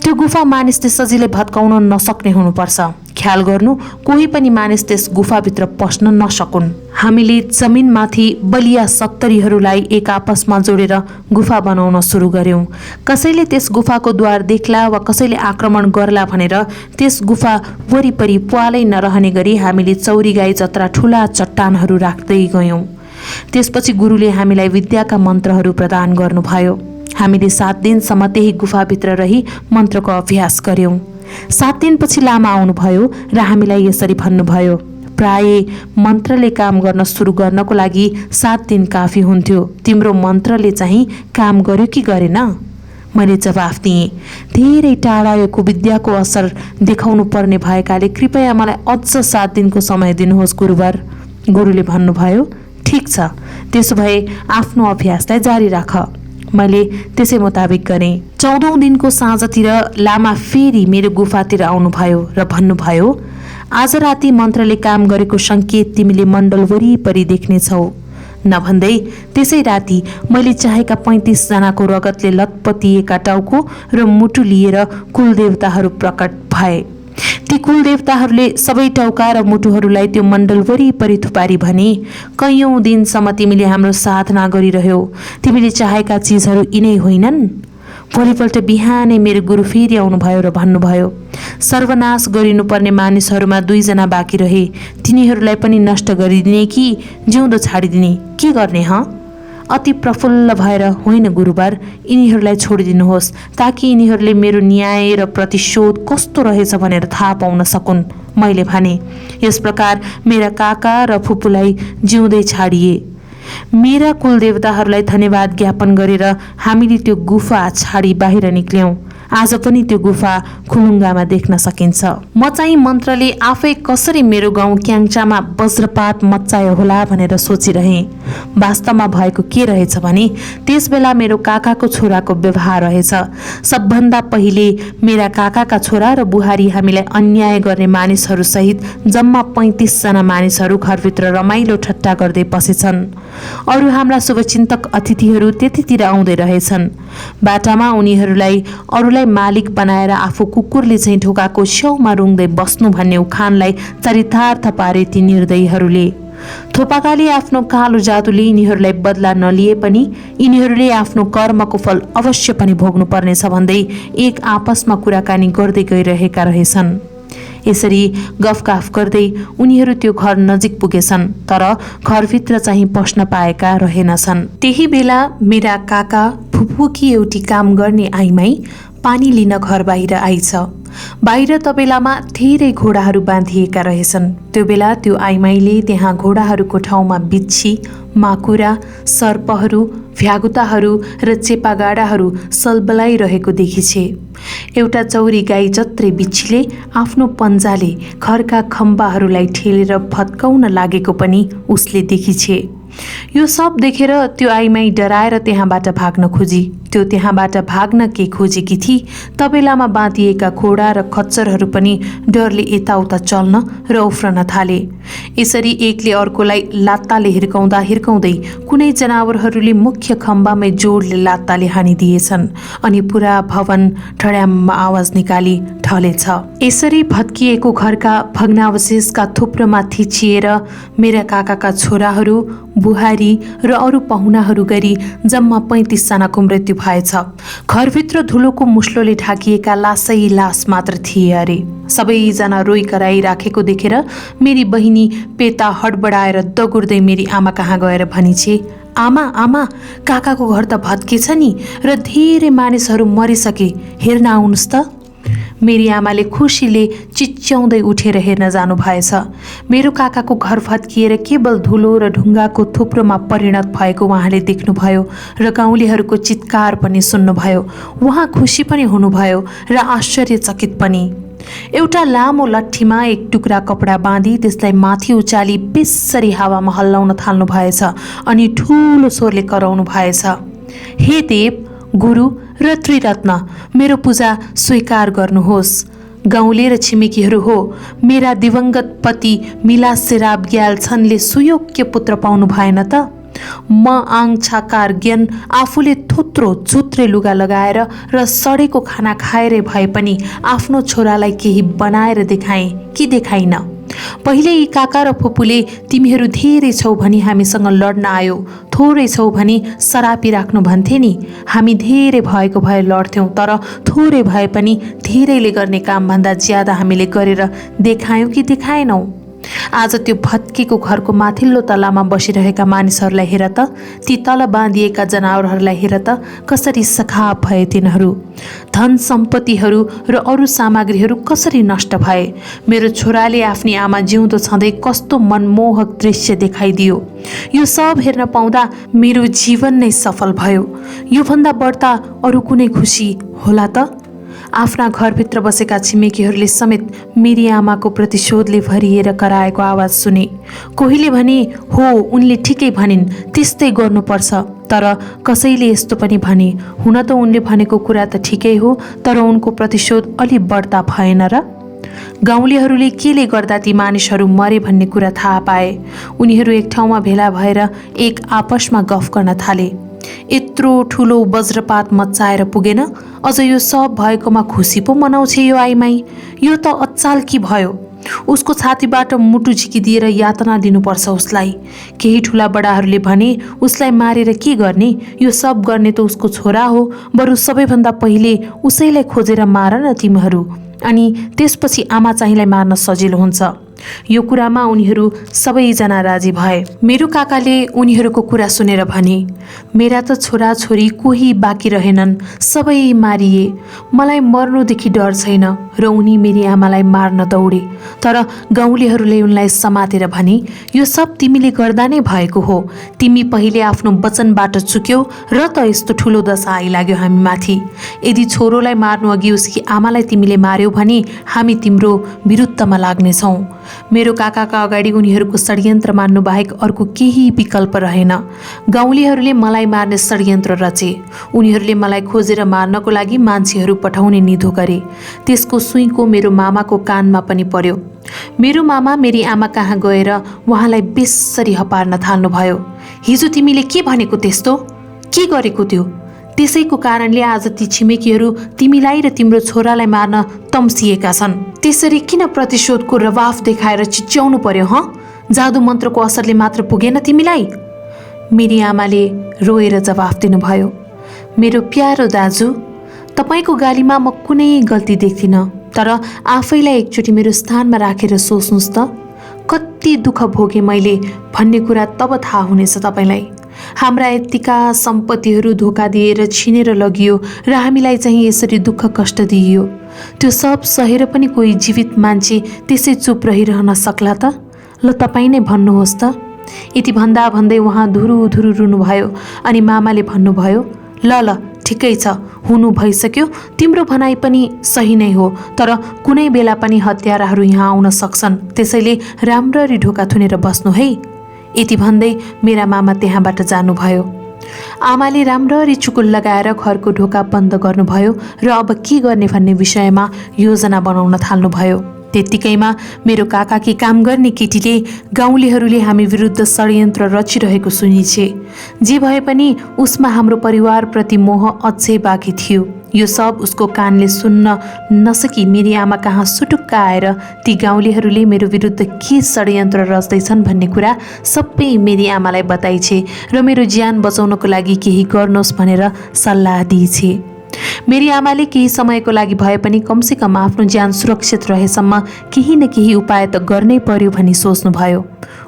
त्यो गुफा मानिसले सजिलै भत्काउन नसक्ने हुनुपर्छ। ख्याल गर्नु, कोही पनि मानिस त्यस गुफाभित्र पस्न नसकुन्। हामीले जमिनमाथि बलिया सत्तरीहरूलाई एक आपसमा जोडेर गुफा बनाउन सुरु गर्यौँ। कसैले त्यस गुफाको द्वार देख्ला वा कसैले आक्रमण गर्ला भनेर त्यस गुफा वरिपरि प्वालै नरहने गरी हामीले चौरी गाई जत्रा ठुला चट्टानहरू राख्दै गयौँ। त्यसपछि गुरुले हामीलाई विद्याका मन्त्रहरू प्रदान गर्नुभयो। हामीले 7 दिनसम्म त्यही गुफाभित्र रही मन्त्रको अभ्यास गर्यौँ। 7 दिनपछि लामा आउनुभयो र हामीलाई यसरी भन्नुभयो, प्राय मन्त्रले काम गर्न सुरु गर्नको लागि 7 दिन काफी हुन्थ्यो। तिम्रो मन्त्रले चाहिँ काम गर्यो कि गरेन? मैले जवाफ दिएँ, धेरै टाढा यो कुविद्याको असर देखाउनु पर्ने भएकाले कृपया मलाई अझ 7 दिनको समय दिनुहोस् गुरुवर। गुरुले भन्नुभयो, ठिक छ, त्यसो भए आफ्नो अभ्यासलाई जारी राख। मैले त्यसै मुताबिक गरेँ। 14औं दिनको साँझतिर लामा फेरि मेरो गुफातिर आउनुभयो र भन्नुभयो, आज राति मन्त्रले काम गरेको सङ्केत तिमीले मण्डल वरिपरि देख्नेछौ। नभन्दै त्यसै राति मैले चाहेका 35 जनाको रगतले लतपतिएका टाउको र मुटु लिएर कुलदेवताहरू प्रकट भए। ती कुलदेवताहरूले सबै टाउका र मुटुहरूलाई त्यो मण्डल वरिपरि थुपारी भने, कैयौं दिनसम्म तिमीले हाम्रो साधना गरिरह्यौ, तिमीले चाहेका चिजहरू यिनै होइनन्? भोलिपल्ट बिहानै मेरो गुरु फेरि आउनुभयो र भन्नुभयो, सर्वनाश गरिनुपर्ने मानिसहरूमा 2 जना बाँकी रहे, तिनीहरूलाई पनि नष्ट गरिदिने कि जिउँदो छाडिदिने, के गर्ने ह? अति प्रफुल्ल भएर, होइन गुरुवर, यिनीहरूलाई छोडिदिनुहोस् ताकि यिनीहरूले मेरो न्याय र प्रतिशोध कस्तो रहेछ भनेर थाहा पाउन सकुन्। मैले भने, यस प्रकार मेरा काका र फुपूलाई जिउँदै छाडिए। मेरा कुलदेवताहरूलाई धन्यवाद ज्ञापन गरेर हामीले त्यो गुफा छाडी बाहिर निक्ल्यौं। आज पनि त्यो गुफा खुलुङ्गामा देख्न सकिन्छ। म चाहिँ मन्त्रले आफै कसरी मेरो गाउँ क्याङ्चामा वज्रपात मच्चायो होला भनेर सोचिरहेँ। वास्तवमा भएको के रहेछ भने त्यस बेला मेरो काकाको छोराको व्यवहार रहेछ। सबभन्दा पहिले मेरा काकाका छोरा र बुहारी हामीलाई अन्याय गर्ने मानिसहरू सहित जम्मा 35 जना मानिसहरू घरभित्र रमाइलो ठट्टा गर्दै पसेछन्। अरू हाम्रा शुभचिन्तक अतिथिहरू त्यतितिर आउँदै रहेछन्। बाटामा उनीहरूलाई अरूलाई मालिक बनाएर आफू कुकुरले चाहिँ ढोकाको छेउमा रुङ्दै बस्नु भन्ने उखानलाई चरितार्थ पारे ती निर्दयीहरूले। थोपाकाले आफ्नो कालो जादुले यिनीहरूलाई बदला नलिए पनि यिनीहरूले आफ्नो कर्मको फल अवश्य पनि भोग्नु पर्नेछ भन्दै एक आपसमा कुराकानी गर्दै गइरहेका रहेछन्। यसरी गफगाफ गर्दै उनीहरू त्यो घर नजिक पुगेछन्, तर घरभित्र चाहिँ पस्न पाएका रहेनछन्। त्यही बेला मेरा काका फुपूकी एउटी काम गर्ने आइमाई पानी लिन घर बाहिर आइछ। बाहिर तबेलामा धेरै घोडाहरू बाँधिएका रहेछन्। त्यो बेला त्यो आइमाईले त्यहाँ घोडाहरूको ठाउँमा बिच्छी, माकुरा, सर्पहरू, भ्यागुताहरू र चेपागाडाहरू सलबलाइरहेको देखिछे। एउटा चौरी गाई जत्रै बिच्छीले आफ्नो पन्जाले घरका खम्बाहरूलाई ठेलेर भत्काउन लागेको पनि उसले देखिछे। यो सब देखेर त्यो आइमाई डराएर त्यहाँबाट भाग्न खोजी। त्यो त्यहाँबाट भाग्न के खोजेकी थिई, तबेलामा बाँधिएका घोडा र खच्चरहरू पनि डरले यताउता चल्न र उफ्रन थाले। यसरी एकले अर्कोलाई लात्ताले हिर्काउँदा हिर्काउँदै कुनै जनावरहरूले मुख्य खम्बामै जोडले लात्ताले हानिदिएछन् अनि पुरा भवन ठड्याम्म आवाज निकाली ढलेछ। यसरी भत्किएको घरका भग्नावशेषका थुप्रोमा थिचिएर मेरा काकाका छोराहरू, बुहारी र अरू पाहुनाहरू गरी जम्मा 35 जनाको मृत्यु भएछ। घरभित्र धुलोको मुस्लोले ढाकिएका लासै लास मात्र थिए अरे। सबैजना रोइ कराई राखेको देखेर मेरी बहिनी पेता हडबडाएर दगुर्दै मेरी आमा कहाँ गएर भनिछे, आमा आमा, काकाको घर त भत्केछ नि र धेरै मानिसहरू मरिसके, हेर्न आउनुहोस् त। मेरी आमाले खुसीले चिच्याउँदै उठेर हेर्न जानु भएछ। मेरो काकाको घर भत्किएर केवल धुलो र ढुङ्गाको थुप्रोमा परिणत भएको उहाँले देख्नुभयो र गाउँलेहरूको चित्कार पनि सुन्नुभयो। उहाँ खुसी पनि हुनुभयो र आश्चर्यचकित पनि। एउटा लामो लट्ठीमा एक टुक्रा कपडा बाँधी त्यसलाई माथि उचाली बेसरी हावामा हल्लाउन थाल्नु भएछ अनि ठुलो स्वरले कराउनु भएछ, हे देव, गुरु र त्रिरत्न, मेरो पूजा स्वीकार गर्नुहोस्। गाउँले र छिमेकीहरू हो, मेरा दिवंगत पति मिला सेराब ग्याल छनले सुयोग्य पुत्र पाउनु भएन त? म आङछाकार ज्ञान आफूले थोत्रो चुत्रे लुगा लगाएर र सडेको खाना खाएरै भए पनि आफ्नो छोरालाई केही बनाएर देखाएँ कि देखाइन? पहिले यी काका र फुपूले तिमीहरू धेरै छौ भनी हामीसँग लड्न आयो, थोरै छौ भनी सरापी राख्नु भन्थे नि। हामी धेरै भएको भए लड्थ्यौँ, तर थोरै भए पनि धेरैले गर्ने कामभन्दा ज्यादा हामीले गरेर देखायौँ कि देखाएनौँ? आज त्यो भत्केको घरको माथिल्लो तलामा बसिरहेका मानिसहरूलाई हेर त, ती तल बाँधिएका जनावरहरूलाई हेर त, कसरी सखाप भए तिनीहरू। धन सम्पत्तिहरू र अरू सामग्रीहरू कसरी नष्ट भए। मेरो छोराले आफ्नी आमा जिउँदो छँदै कस्तो मनमोहक दृश्य देखाइदियो। यो सब हेर्न पाउँदा मेरो जीवन नै सफल भयो। योभन्दा बढ्ता अरू कुनै खुसी होला त? आफ्ना घरभित्र बसेका छिमेकीहरूले समेत मेरी आमाको प्रतिशोधले भरिएर कराएको आवाज सुने। कोहीले भने, हो उनले ठिकै भनिन्, त्यस्तै गर्नुपर्छ। तर कसैले यस्तो पनि भने, हुन त उनले भनेको कुरा त ठिकै हो, तर उनको प्रतिशोध अलि बढ्ता भएन र? गाउँलेहरूले केले गर्दा ती मानिसहरू मरे भन्ने कुरा थाहा पाए। उनीहरू एक ठाउँमा भेला भएर एक आपसमा गफ गर्न थाले। यत्रो ठुलो वज्रपात मच्चाएर पुगेन, अझ यो सब भएकोमा खुसी पो मनाउँछ यो आइमाई। यो त अचाल्की भयो। उसको छातीबाट मुटु झिकिदिएर यातना दिनुपर्छ उसलाई। केही ठुला बडाहरूले भने, उसलाई मारेर के गर्ने, यो सब गर्ने त उसको छोरा हो, बरु सबैभन्दा पहिले उसैलाई खोजेर मार न तिमीहरू, अनि त्यसपछि आमा चाहिँलाई मार्न सजिलो हुन्छ। यो कुरामा उनीहरू सबैजना राजी भए। मेरो काकाले उनीहरूको कुरा सुनेर भने, मेरा त छोरा छोरी कोही बाँकी रहेनन्, सबै मारिए। मलाई मर्नुदेखि डर छैन र उनी मेरी आमालाई मार्न दौडे। तर गाउँलेहरूले उनलाई समातेर भने, यो सब तिमीले गर्दा नै भएको हो। तिमी पहिले आफ्नो वचनबाट चुक्यौ र त यस्तो ठुलो दशा आइलाग्यो हामीमाथि। यदि छोरोलाई मार्नु अघि उसकी आमालाई तिमीले मार्यौ भने हामी तिम्रो विरुद्धमा लाग्नेछौँ। मेरो काकाका अगाडि उनीहरूको षड्यन्त्र मान्नु बाहेक अर्को केही विकल्प रहेन। गाउँलेहरूले मलाई मार्ने षड्यन्त्र रचे। उनीहरूले मलाई खोजेर मार्नको लागि मान्छेहरू पठाउने निधो गरे। त्यसको सुइँको मेरो मामाको कानमा पनि पर्यो। मेरो मामा मेरी आमा कहाँ गएर उहाँलाई बेसरी हपार्न थाल्नुभयो। हिजो तिमीले के भनेको त्यस्तो? के गरेको त्यो? त्यसैको कारणले आज ती छिमेकीहरू तिमीलाई र तिम्रो छोरालाई मार्न तम्सिएका छन्। त्यसरी किन प्रतिशोधको रवाफ देखाएर चिच्याउनु पर्यो हँ? जादु मन्त्रको असरले मात्र पुगेन तिमीलाई? मेरी आमाले रोएर जवाफ दिनुभयो, मेरो प्यारो दाजु, तपाईँको गालीमा म कुनै गल्ती देख्दिनँ, तर आफैलाई एकचोटि मेरो स्थानमा राखेर सोच्नुहोस् त, कति दुःख भोगेँ मैले भन्ने कुरा तब थाहा हुनेछ तपाईँलाई। हाम्रा यत्तिका सम्पत्तिहरू धोका दिएर छिनेर लगियो र हामीलाई चाहिँ यसरी दुःख कष्ट दिइयो। त्यो सब सहेर पनि कोही जीवित मान्छे त्यसै चुप रहिरहन सक्ला त? ल तपाईँ नै भन्नुहोस् त। यति भन्दा भन्दै उहाँ धुरुधुरु रुनुभयो अनि मामाले भन्नुभयो, ल ल ठिकै छ, हुनु भइसक्यो, तिम्रो भनाइ पनि सही नै हो, तर कुनै बेला पनि हत्याराहरू यहाँ आउन सक्छन्, त्यसैले राम्ररी ढोका थुनेर बस्नु है। यति भन्दै मेरा मामा त्यहाँबाट जानुभयो। आमाले राम्ररी चुकुल लगाएर घरको ढोका बन्द गर्नुभयो र अब के गर्ने भन्ने विषयमा योजना बनाउन थाल्नुभयो। त्यत्तिकैमा मेरो काकाकी काम गर्ने केटीले गाउँलेहरूले हामी विरुद्ध षड्यन्त्र रचिरहेको सुनिछे। जे भए पनि उसमा हाम्रो परिवारप्रति मोह अझै बाँकी थियो। यो सब उसको कानले सुन्न नसकी मेरी आमा कहाँ सुटुक्क आएर ती गाउँलेहरूले मेरो विरुद्ध के षड्यन्त्र रच्दैछन् भन्ने कुरा सबै मेरी आमालाई बताइछे र मेरो ज्यान बचाउनको लागि केही गर्नुहोस् भनेर सल्लाह दिइछे। मेरी आमाले केही समयको लागि भए पनि कमसेकम आफ्नो ज्यान सुरक्षित रहेसम्म केही न केही उपाय त गर्नै पर्यो भनी सोच्नुभयो।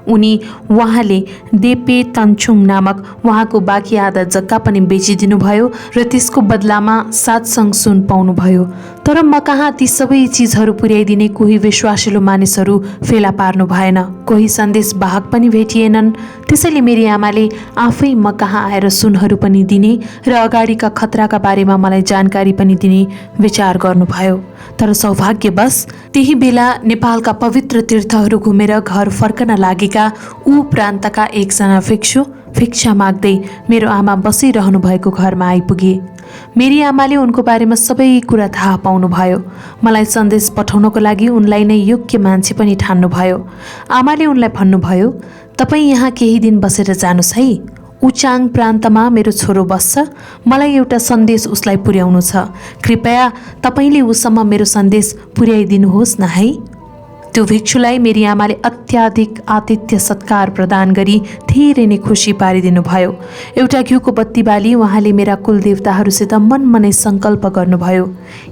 उहाँले देपे तन्छुङ नामक उहाँको बाँकी आधा जग्गा पनि बेचिदिनुभयो र त्यसको बदलामा 7 सङ सुन पाउनुभयो। तर म कहाँ ती सबै चिजहरू पुर्याइदिने कोही विश्वासिलो मानिसहरू फेला पार्नु भएन, कोही सन्देश वाहक पनि भेटिएनन्। त्यसैले मेरी आमाले आफै म कहाँ आएर सुनहरू पनि दिने र अगाडिका खतराका बारेमा मलाई जानकारी पनि दिने विचार गर्नुभयो। तर सौभाग्यवश त्यही बेला नेपालका पवित्र तीर्थहरू घुमेर घर फर्कन लागेका ऊ प्रान्तका एकजना भिक्षु भिक्षा माग्दै मेरो आमा बसिरहनु भएको घरमा आइपुगे। मेरी आमाले उनको बारेमा सबै कुरा थाहा पाउनुभयो। मलाई सन्देश पठाउनको लागि उनलाई नै योग्य मान्छे पनि ठान्नुभयो। आमाले उनलाई भन्नुभयो, तपाईँ यहाँ केही दिन बसेर जानुहोस् है, उचाङ प्रान्तमा मेरो छोरो बस्छ, मलाई एउटा सन्देश उसलाई पुर्याउनु छ, कृपया तपाईँले उसम्म मेरो सन्देश पुर्याइदिनुहोस् न है। त्यो भिक्षुलाई मेरी आमाले अत्याधिक आतिथ्य सत्कार प्रदान गरी धेरै नै खुसी पारिदिनु भयो। एउटा घिउको बत्ती बाली उहाँले मेरा कुलदेवताहरूसित मनमनै सङ्कल्प गर्नुभयो,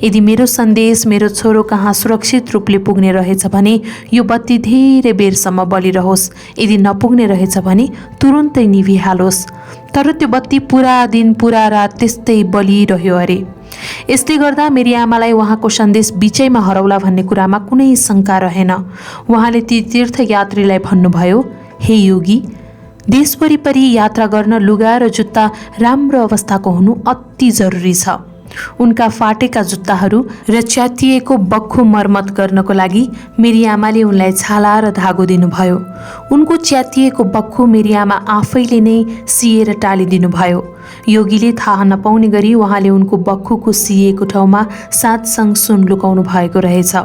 यदि मेरो सन्देश मेरो छोरो कहाँ सुरक्षित रूपले पुग्ने रहेछ भने यो बत्ती धेरै बेरसम्म बलिरहोस्, यदि नपुग्ने रहेछ भने तुरुन्तै निभिहालोस्। तर त्यो बत्ती पुरा दिन पुरा रात त्यस्तै बलिरह्यो अरे। यसले गर्दा मेरी आमालाई उहाँको सन्देश बिचैमा हराउला भन्ने कुरामा कुनै शङ्का रहेन। उहाँले ती तीर्थयात्रीलाई भन्नुभयो, हे योगी, देश वरिपरि यात्रा गर्न लुगा र जुत्ता राम्रो अवस्थाको हुनु अति जरुरी छ। उनका फाटेका जुत्ताहरू र च्यातिएको बक्खु मर्मत गर्नको लागि मेरी आमाले उनलाई छाला र धागो दिनुभयो। उनको च्यातिएको बक्खु मेरी आमा आफैले नै सिएर टालिदिनु भयो। योगीले थाहा नपाउने गरी उहाँले उनको बक्खुको सिएको ठाउँमा सातसङ सुन लुकाउनु भएको रहेछ।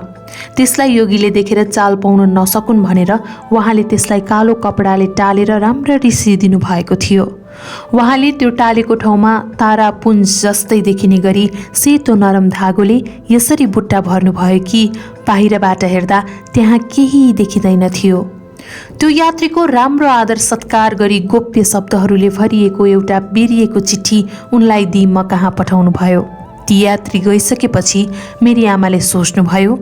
त्यसलाई योगीले देखेर चाल पाउन नसकुन् भनेर उहाँले त्यसलाई कालो कपडाले टालेर राम्ररी सिदिनु भएको थियो। उहाँले त्यो टालेको ठाउँमा तारापुञ्ज जस्तै देखिने गरी सेतो नरम धागोले यसरी बुट्टा भर्नुभयो कि बाहिरबाट हेर्दा त्यहाँ केही देखिँदैन थियो। त्यो यात्रीको राम्रो आदर सत्कार गरी गोप्य शब्दहरूले भरिएको एउटा बेरिएको चिठी उनलाई दिई म कहाँ पठाउनु भयो। ती यात्री गइसकेपछि मेरी आमाले सोच्नुभयो,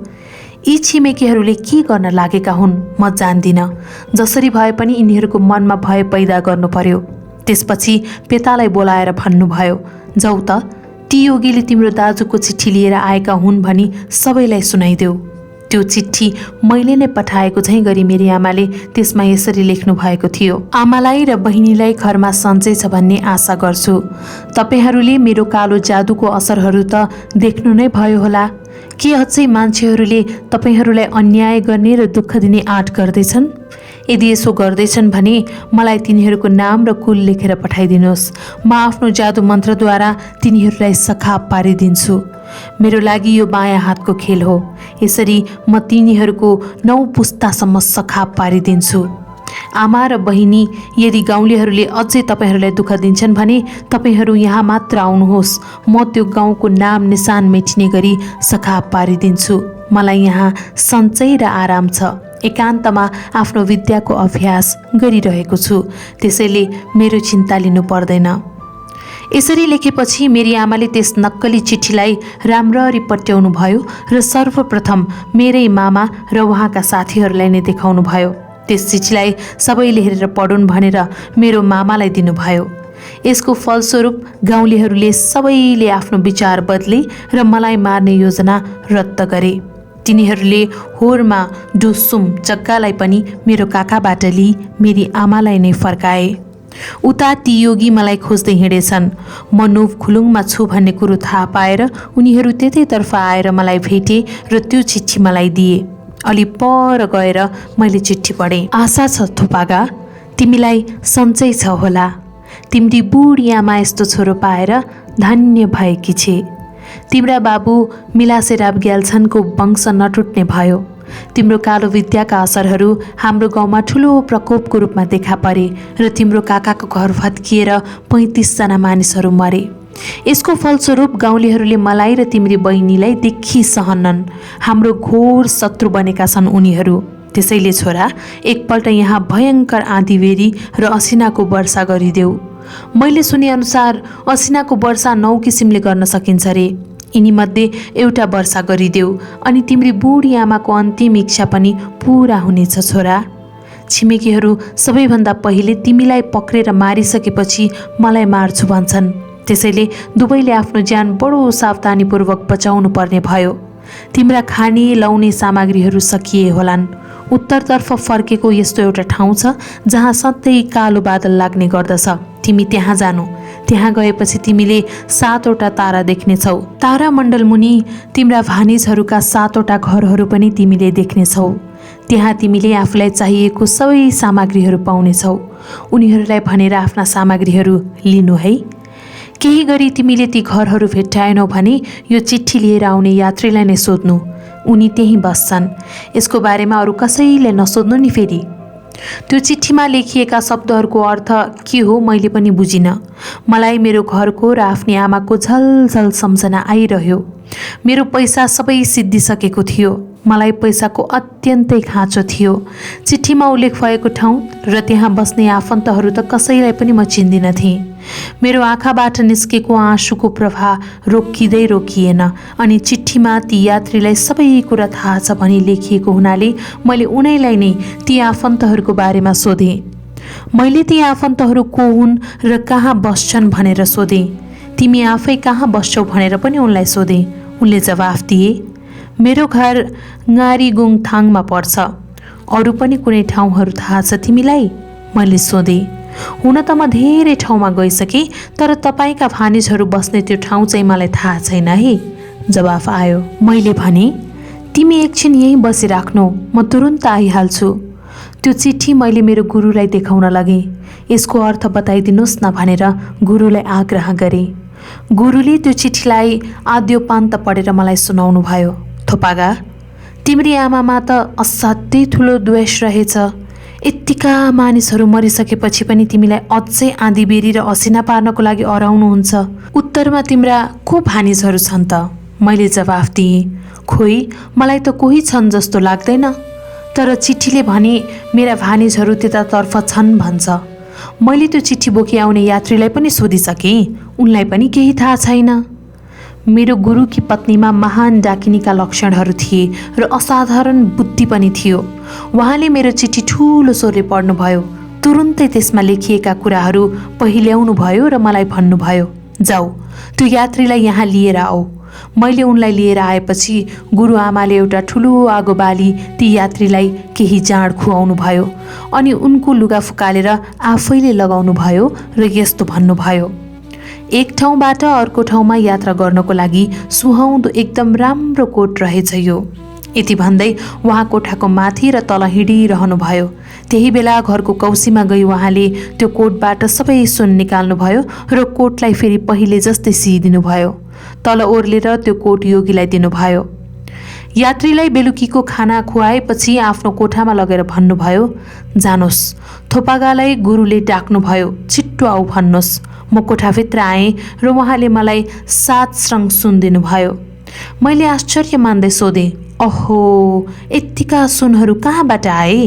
यी छिमेकीहरूले के गर्न लागेका हुन् म जान्दिनँ, जसरी भए पनि यिनीहरूको मनमा भय पैदा गर्नु पर्यो। त्यसपछि पेतालाई बोलाएर भन्नुभयो, जाऊ त, ती योगीले तिम्रो दाजुको चिठी लिएर आएका हुन् भनी सबैलाई सुनाइदेऊ। त्यो चिठी मैले नै पठाएको झैँ गरी मेरी आमाले त्यसमा यसरी लेख्नु भएको थियो, आमालाई र बहिनीलाई घरमा सन्चै छ भन्ने आशा गर्छु। तपाईहरूले मेरो कालो जादुको असरहरू त देख्नु नै भयो होला। के अझै मान्छेहरूले तपाईहरूलाई अन्याय गर्ने र दुःख दिने आँट गर्दैछन्? यदि यसो गर्दैछन् भने मलाई तिनीहरूको नाम र कुल लेखेर पठाइदिनुहोस्। म आफ्नो जादु मन्त्रद्वारा तिनीहरूलाई सखाप पारिदिन्छु। मेरो लागि यो बायाँ हातको खेल हो। यसरी म तिनीहरूको 9 पुस्तासम्म सखाप पारिदिन्छु। आमा र बहिनी, यदि गाउँलेहरूले अझै तपाईहरूलाई दुःख दिन्छन् भने तपाईहरू यहाँ मात्र आउनुहोस्। म त्यो गाउँको नाम निशान मेटिने गरी सखाप पारिदिन्छु। मलाई यहाँ सन्चै र आराम छ। एकान्तमा आफ्नो विद्याको अभ्यास गरिरहेको छु, त्यसैले मेरो चिन्ता लिनु पर्दैन। यसरी लेखेपछि मेरी आमाले त्यस नक्कली चिठीलाई राम्ररी पट्याउनु भयो र सर्वप्रथम मेरै मामा र उहाँका साथीहरूलाई नै देखाउनु भयो। त्यस चिठीलाई सबैले हेरेर पढुन् भनेर मेरो मामालाई दिनुभयो। यसको फलस्वरूप गाउँलेहरूले सबैले आफ्नो विचार बदले र मलाई मार्ने योजना रद्द गरे। तिनीहरूले होरमा डुसुम जग्गालाई पनि मेरो काकाबाट लिई मेरी आमालाई नै फर्काए। उता ती योगी मलाई खोज्दै हिँडेछन्। म नोभखुलुङमा छु भन्ने कुरो थाहा पाएर उनीहरू त्यतैतर्फ आएर मलाई भेटे र त्यो चिठी मलाई दिए। अलि पर गएर मैले चिठी पढेँ। आशा छ थोपागा, तिमीलाई सन्चै छ होला। तिम्री बुढी आमा यस्तो छोरो पाएर धन्य भएकी छे। तिम्रा बाबु मिलासेराब ग्याल्छनको वंश नटुट्ने भयो। तिम्रो कालो विद्याका असरहरू हाम्रो गाउँमा ठुलो प्रकोपको रूपमा देखा परे र तिम्रो काकाको घर भत्किएर 35 जना मानिसहरू मरे। यसको फलस्वरूप गाउँलेहरूले मलाई र तिम्री बहिनीलाई देखी सहन्नन्। हाम्रो घोर शत्रु बनेका छन् उनीहरू। त्यसैले छोरा, एकपल्ट यहाँ भयङ्कर आँधीबेरी र असिनाको वर्षा गरिदेऊ। मैले सुनेअनुसार असिनाको वर्षा 9 किसिमले गर्न सकिन्छ रे। यिनीमध्ये एउटा वर्षा गरिदेऊ अनि तिम्री बुढी आमाको अन्तिम इच्छा पनि पुरा हुनेछ छोरा। छिमेकीहरू सबैभन्दा पहिले तिमीलाई पक्रेर मारिसकेपछि मलाई मार्छु भन्छन्। त्यसैले दुवैले आफ्नो ज्यान बडो सावधानीपूर्वक बचाउनु पर्ने भयो। तिम्रा खाने लाउने सामग्रीहरू सकिए होलान्। उत्तरतर्फ फर्केको यस्तो एउटा ठाउँ छ जहाँ सधैँ कालो बादल लाग्ने गर्दछ। तिमी त्यहाँ जानु। त्यहाँ गएपछि तिमीले 7वटा तारा देख्नेछौ। तारामण्डल मुनि तिम्रा भानिजहरूका 7वटा घरहरू पनि तिमीले देख्नेछौ। त्यहाँ तिमीले आफूलाई चाहिएको सबै सामग्रीहरू पाउनेछौ। उनीहरूलाई भनेर आफ्ना सामग्रीहरू लिनु है। केही गरी तिमीले ती घरहरू भेट्टाएनौ भने यो चिठी लिएर आउने यात्रीलाई नै सोध्नु। उनी त्यहीँ बस्छन्। यसको बारेमा अरू कसैले नसोध्नु नि फेरि। त्यो चिठीमा लेखिएका शब्दहरूको अर्थ के हो मैले पनि बुझिनँ। मलाई मेरो घरको र आफ्नी आमाको झलझल सम्झना आइरह्यो। मेरो पैसा सबै सिद्धिसकेको थियो। मलाई पैसाको अत्यन्तै खाँचो थियो। चिठीमा उल्लेख भएको ठाउँ र त्यहाँ बस्ने आफन्तहरू त कसैलाई पनि म चिन्दिन थिएँ। मेरो आँखाबाट निस्केको आँसुको प्रवाह रोकिँदै रोकिएन अनि चिठीमा ती यात्रीलाई सबै कुरा थाहा छ भनी लेखिएको हुनाले मैले उनैलाई नै ती आफन्तहरूको बारेमा सोधेँ। मैले ती आफन्तहरू को हुन् र कहाँ बस्छन् भनेर सोधेँ। तिमी आफै कहाँ बस्छौ भनेर पनि उनलाई सोधेँ। उनले जवाफ दिए, मेरो घर गारीगुङथाङमा पर्छ। अरू पनि कुनै ठाउँहरू थाहा छ तिमीलाई? मैले सोधेँ। हुन त म धेरै ठाउँमा गइसकेँ, तर तपाईँका भानिजहरू बस्ने त्यो ठाउँ चाहिँ मलाई थाहा छैन है, जवाफ आयो। मैले भने, तिमी एकछिन यहीँ बसिराख्नु, म तुरुन्त आइहाल्छु। त्यो चिठी मैले मेरो गुरुलाई देखाउन लगेँ। यसको अर्थ बताइदिनुहोस् न भनेर गुरुलाई आग्रह गरेँ। गुरुले त्यो चिठीलाई आद्योपान्त पढेर मलाई सुनाउनु भयो। थोपागा, तिम्री आमामा त असाध्यै ठुलो द्वेष रहेछ। यत्तिका मानिसहरू मरिसकेपछि पनि तिमीलाई अझै आँधीबेरी र असिना पार्नको लागि अराउनुहुन्छ। उत्तरमा तिम्रा को भानिजहरू छन् त? मैले जवाफ दिएँ, खोइ मलाई त कोही छन् जस्तो लाग्दैन, तर चिठीले भने मेरा भानिजहरू त्यतातर्फ छन् भन्छ। मैले त्यो चिठी बोकी आउने यात्रीलाई पनि सोधिसकेँ, उनलाई पनि केही थाहा छैन। मेरो गुरुकी पत्नीमा महान डाकिनीका लक्षणहरू थिए र असाधारण बुद्धि पनि थियो। उहाँले मेरो चिठी ठुलो स्वरले पढ्नुभयो। तुरुन्तै त्यसमा लेखिएका कुराहरू पहिल्याउनु भयो र मलाई भन्नुभयो, जाऊ त्यो यात्रीलाई यहाँ लिएर आऊ। मैले उनलाई लिएर आएपछि गुरुआमाले एउटा ठुलो आगो बाली ती यात्रीलाई केही जाँड खुवाउनु भयो अनि उनको लुगा फुकालेर आफैले लगाउनु भयो र यस्तो भन्नुभयो, एक ठाउँबाट अर्को ठाउँमा यात्रा गर्नको लागि सुहाउँदो एकदम राम्रो कोट रहेछ यो। यति भन्दै उहाँ कोठाको माथि र तल हिँडिरहनु भयो। त्यही बेला घरको कौसीमा गई उहाँले त्यो कोटबाट सबै सुन निकाल्नुभयो र कोटलाई फेरि पहिले जस्तै सिइदिनु भयो। तल ओर्लेर त्यो कोट योगीलाई दिनुभयो। यात्रीलाई बेलुकीको खाना खुवाएपछि आफ्नो कोठामा लगेर भन्नुभयो, जानुहोस्, थोपागालाई गुरुले डाक्नुभयो, छिट्टो आऊ भन्नुहोस्। म कोठाभित्र आएँ र उहाँले मलाई 7 श्रृङ सुन दिनुभयो। मैले आश्चर्य मान्दै सोधेँ, अहो, यत्तिका सुनहरू कहाँबाट आए?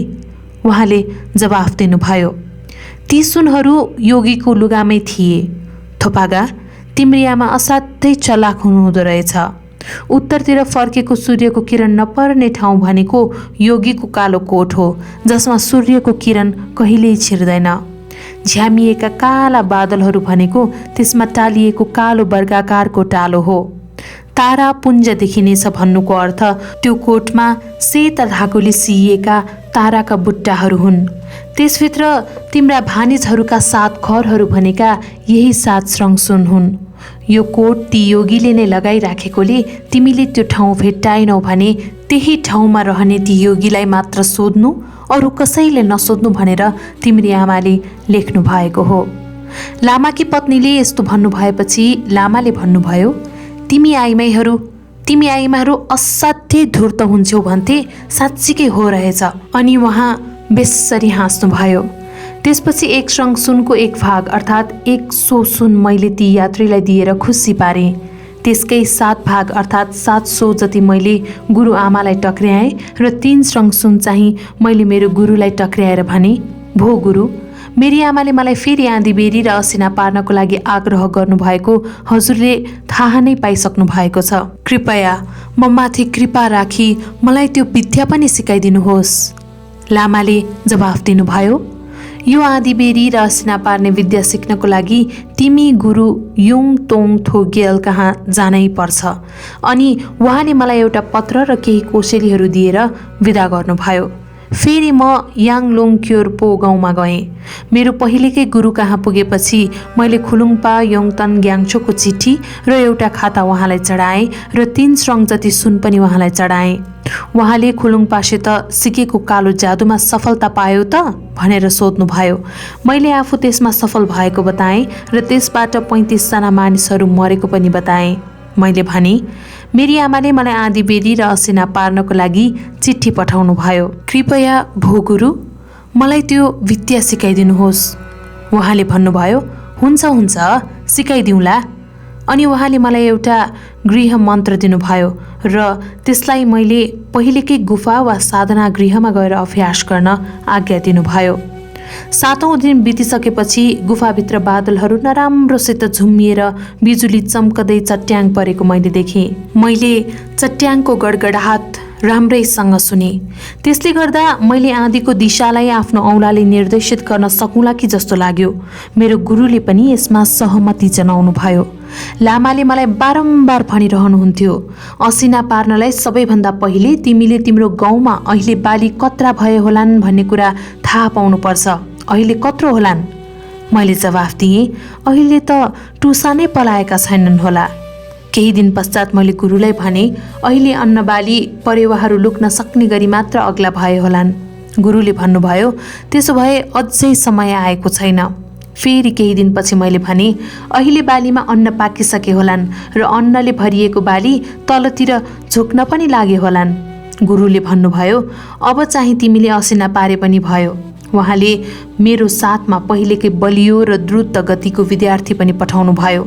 उहाँले जवाफ दिनुभयो, ती सुनहरू योगीको लुगामै थिए। थोपागा, तिम्री आमा असाध्यै चलाक हुनुहुँदो रहेछ। उत्तरतिर फर्केको सूर्यको किरण नपर्ने ठाउँ भनेको योगीको कालो कोट हो, जसमा सूर्यको किरण कहिल्यै छिर्दैन। झ्यामिएका काला बादलहरू भनेको त्यसमा टालिएको कालो वर्गाकारको टालो हो। तारा पुञ्ज देखिनेछ भन्नुको अर्थ त्यो कोटमा सेता धागोले सिइएका ताराका बुट्टाहरू हुन्। त्यसभित्र तिम्रा भानिजहरूका 7 घरहरू भनेका यही 7 श्रृङ सुन हुन्। यो कोट ती योगीले नै लगाइराखेकोले तिमीले त्यो ठाउँ भेट्टाएनौ भने त्यही ठाउँमा रहने ती योगीलाई मात्र सोध्नु, अरू कसैले नसोध्नु भनेर तिम्री आमाले लेख्नु भएको हो। लामाकी पत्नीले यस्तो भन्नुभएपछि लामाले भन्नुभयो, तिमी आइमाईहरू असाध्यै धूर्त हुन्छौ भन्थे, साँच्चीकै हो रहेछ। अनि उहाँ बेसरी हाँस्नुभयो। त्यसपछि 1 श्रृङ सुनको 1 भाग अर्थात् 100 सुन मैले ती यात्रीलाई दिएर खुसी पारेँ। त्यसकै 7 भाग अर्थात् 700 जति मैले गुरुआमालाई टक्र्याएँ र 3 श्रृङ सुन चाहिँ मैले मेरो गुरुलाई टक्र्याएर भने, भो गुरु, मेरी आमाले मलाई फेरि आँधीबेरी र असिना पार्नको लागि आग्रह गर्नुभएको हजुरले थाहा नै पाइसक्नु भएको छ। कृपया म माथि कृपा राखी मलाई त्यो विद्या पनि सिकाइदिनुहोस्। लामाले जवाफ दिनुभयो, यो आँधीबेरी र असिना पार्ने विद्या सिक्नको लागि तिमी गुरु युङ तोङ थोगेल कहाँ जानै पर्छ। अनि उहाँले मलाई एउटा पत्र र केही कोसेलीहरू दिएर विदा गर्नुभयो। फेरि म याङलोङ क्योर्पो गाउँमा गएँ। मेरो पहिलेकै गुरु कहाँ पुगेपछि मैले खुलुङपा योङतन ग्याङ्चोको चिठी र एउटा खाता उहाँलाई चढाएँ र 3 श्रृङ जति सुन पनि उहाँलाई चढाएँ। उहाँले खुलुङपासित सिकेको कालो जादुमा सफलता पायो त भनेर सोध्नुभयो। मैले आफू त्यसमा सफल भएको बताएँ र त्यसबाट 35 जना मानिसहरू मरेको पनि बताएँ। मैले भने, मेरी आमाले मलाई आँधीबेरी र असिना पार्नको लागि चिठी पठाउनु भयो। कृपया भो गुरु, मलाई त्यो विद्या सिकाइदिनुहोस्। उहाँले भन्नुभयो, हुन्छ सिकाइदिउँला। अनि उहाँले मलाई एउटा गृह मन्त्र दिनुभयो र त्यसलाई मैले पहिलेकै गुफा वा साधना गृहमा गएर अभ्यास गर्न आज्ञा दिनुभयो। 7औं दिन बितिसकेपछि गुफाभित्र बादलहरू नराम्रोसित झुम्मिएर बिजुली चम्कदै चट्याङ परेको मैले देखेँ। मैले चट्याङको गडगडाहट राम्रैसँग सुने। त्यसले गर्दा मैले आँधीको दिशालाई आफ्नो औँलाले निर्देशित गर्न सकौँला कि जस्तो लाग्यो। मेरो गुरुले पनि यसमा सहमति जनाउनु भयो। लामाले मलाई बारम्बार भनिरहनुहुन्थ्यो, असिना पार्नलाई सबैभन्दा पहिले तिमीले तिम्रो गाउँमा अहिले बाली कत्रा भए होलान् भन्ने कुरा थाहा पाउनुपर्छ। अहिले कत्रो होलान्? मैले जवाफ दिएँ, अहिले त टुसा नै पलाएका छैनन् होला। केही दिन पश्चात मैले गुरुलाई भने, अहिले अन्नबाली परेवाहरू लुक्न सक्ने गरी मात्र अग्ला भए होलान्। गुरुले भन्नुभयो, त्यसो भए अझै समय आएको छैन। फेरि केही दिनपछि मैले भने, अहिले बालीमा अन्न पाकिसके होलान् र अन्नले भरिएको बाली तलतिर झुक्न पनि लागे होलान्। गुरुले भन्नुभयो, अब चाहिँ तिमीले असिना पारे पनि भयो। उहाँले मेरो साथमा पहिलेकै बलियो र द्रुत गतिको विद्यार्थी पनि पठाउनु भयो।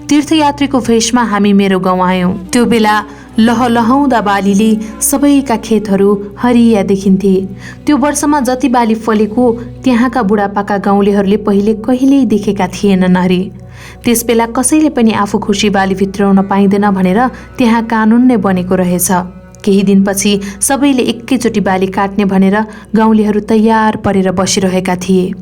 तीर्थयात्रीको भेषमा हामी मेरो गाउँ आयौँ। त्यो बेला लहलहाउँदा बालीले सबैका खेतहरू हरिया देखिन्थे। त्यो वर्षमा जति बाली फलेको त्यहाँका बुढापाका गाउँलेहरूले पहिले कहिल्यै देखेका थिएनन् अरे। त्यस बेला कसैले पनि आफू खुसी बाली भित्राउन पाइँदैन भनेर त्यहाँ कानुन नै बनेको रहेछ। केही दिनपछि सबैले एकैचोटि बाली काट्ने भनेर गाउँलेहरू तयार परेर बसिरहेका थिए।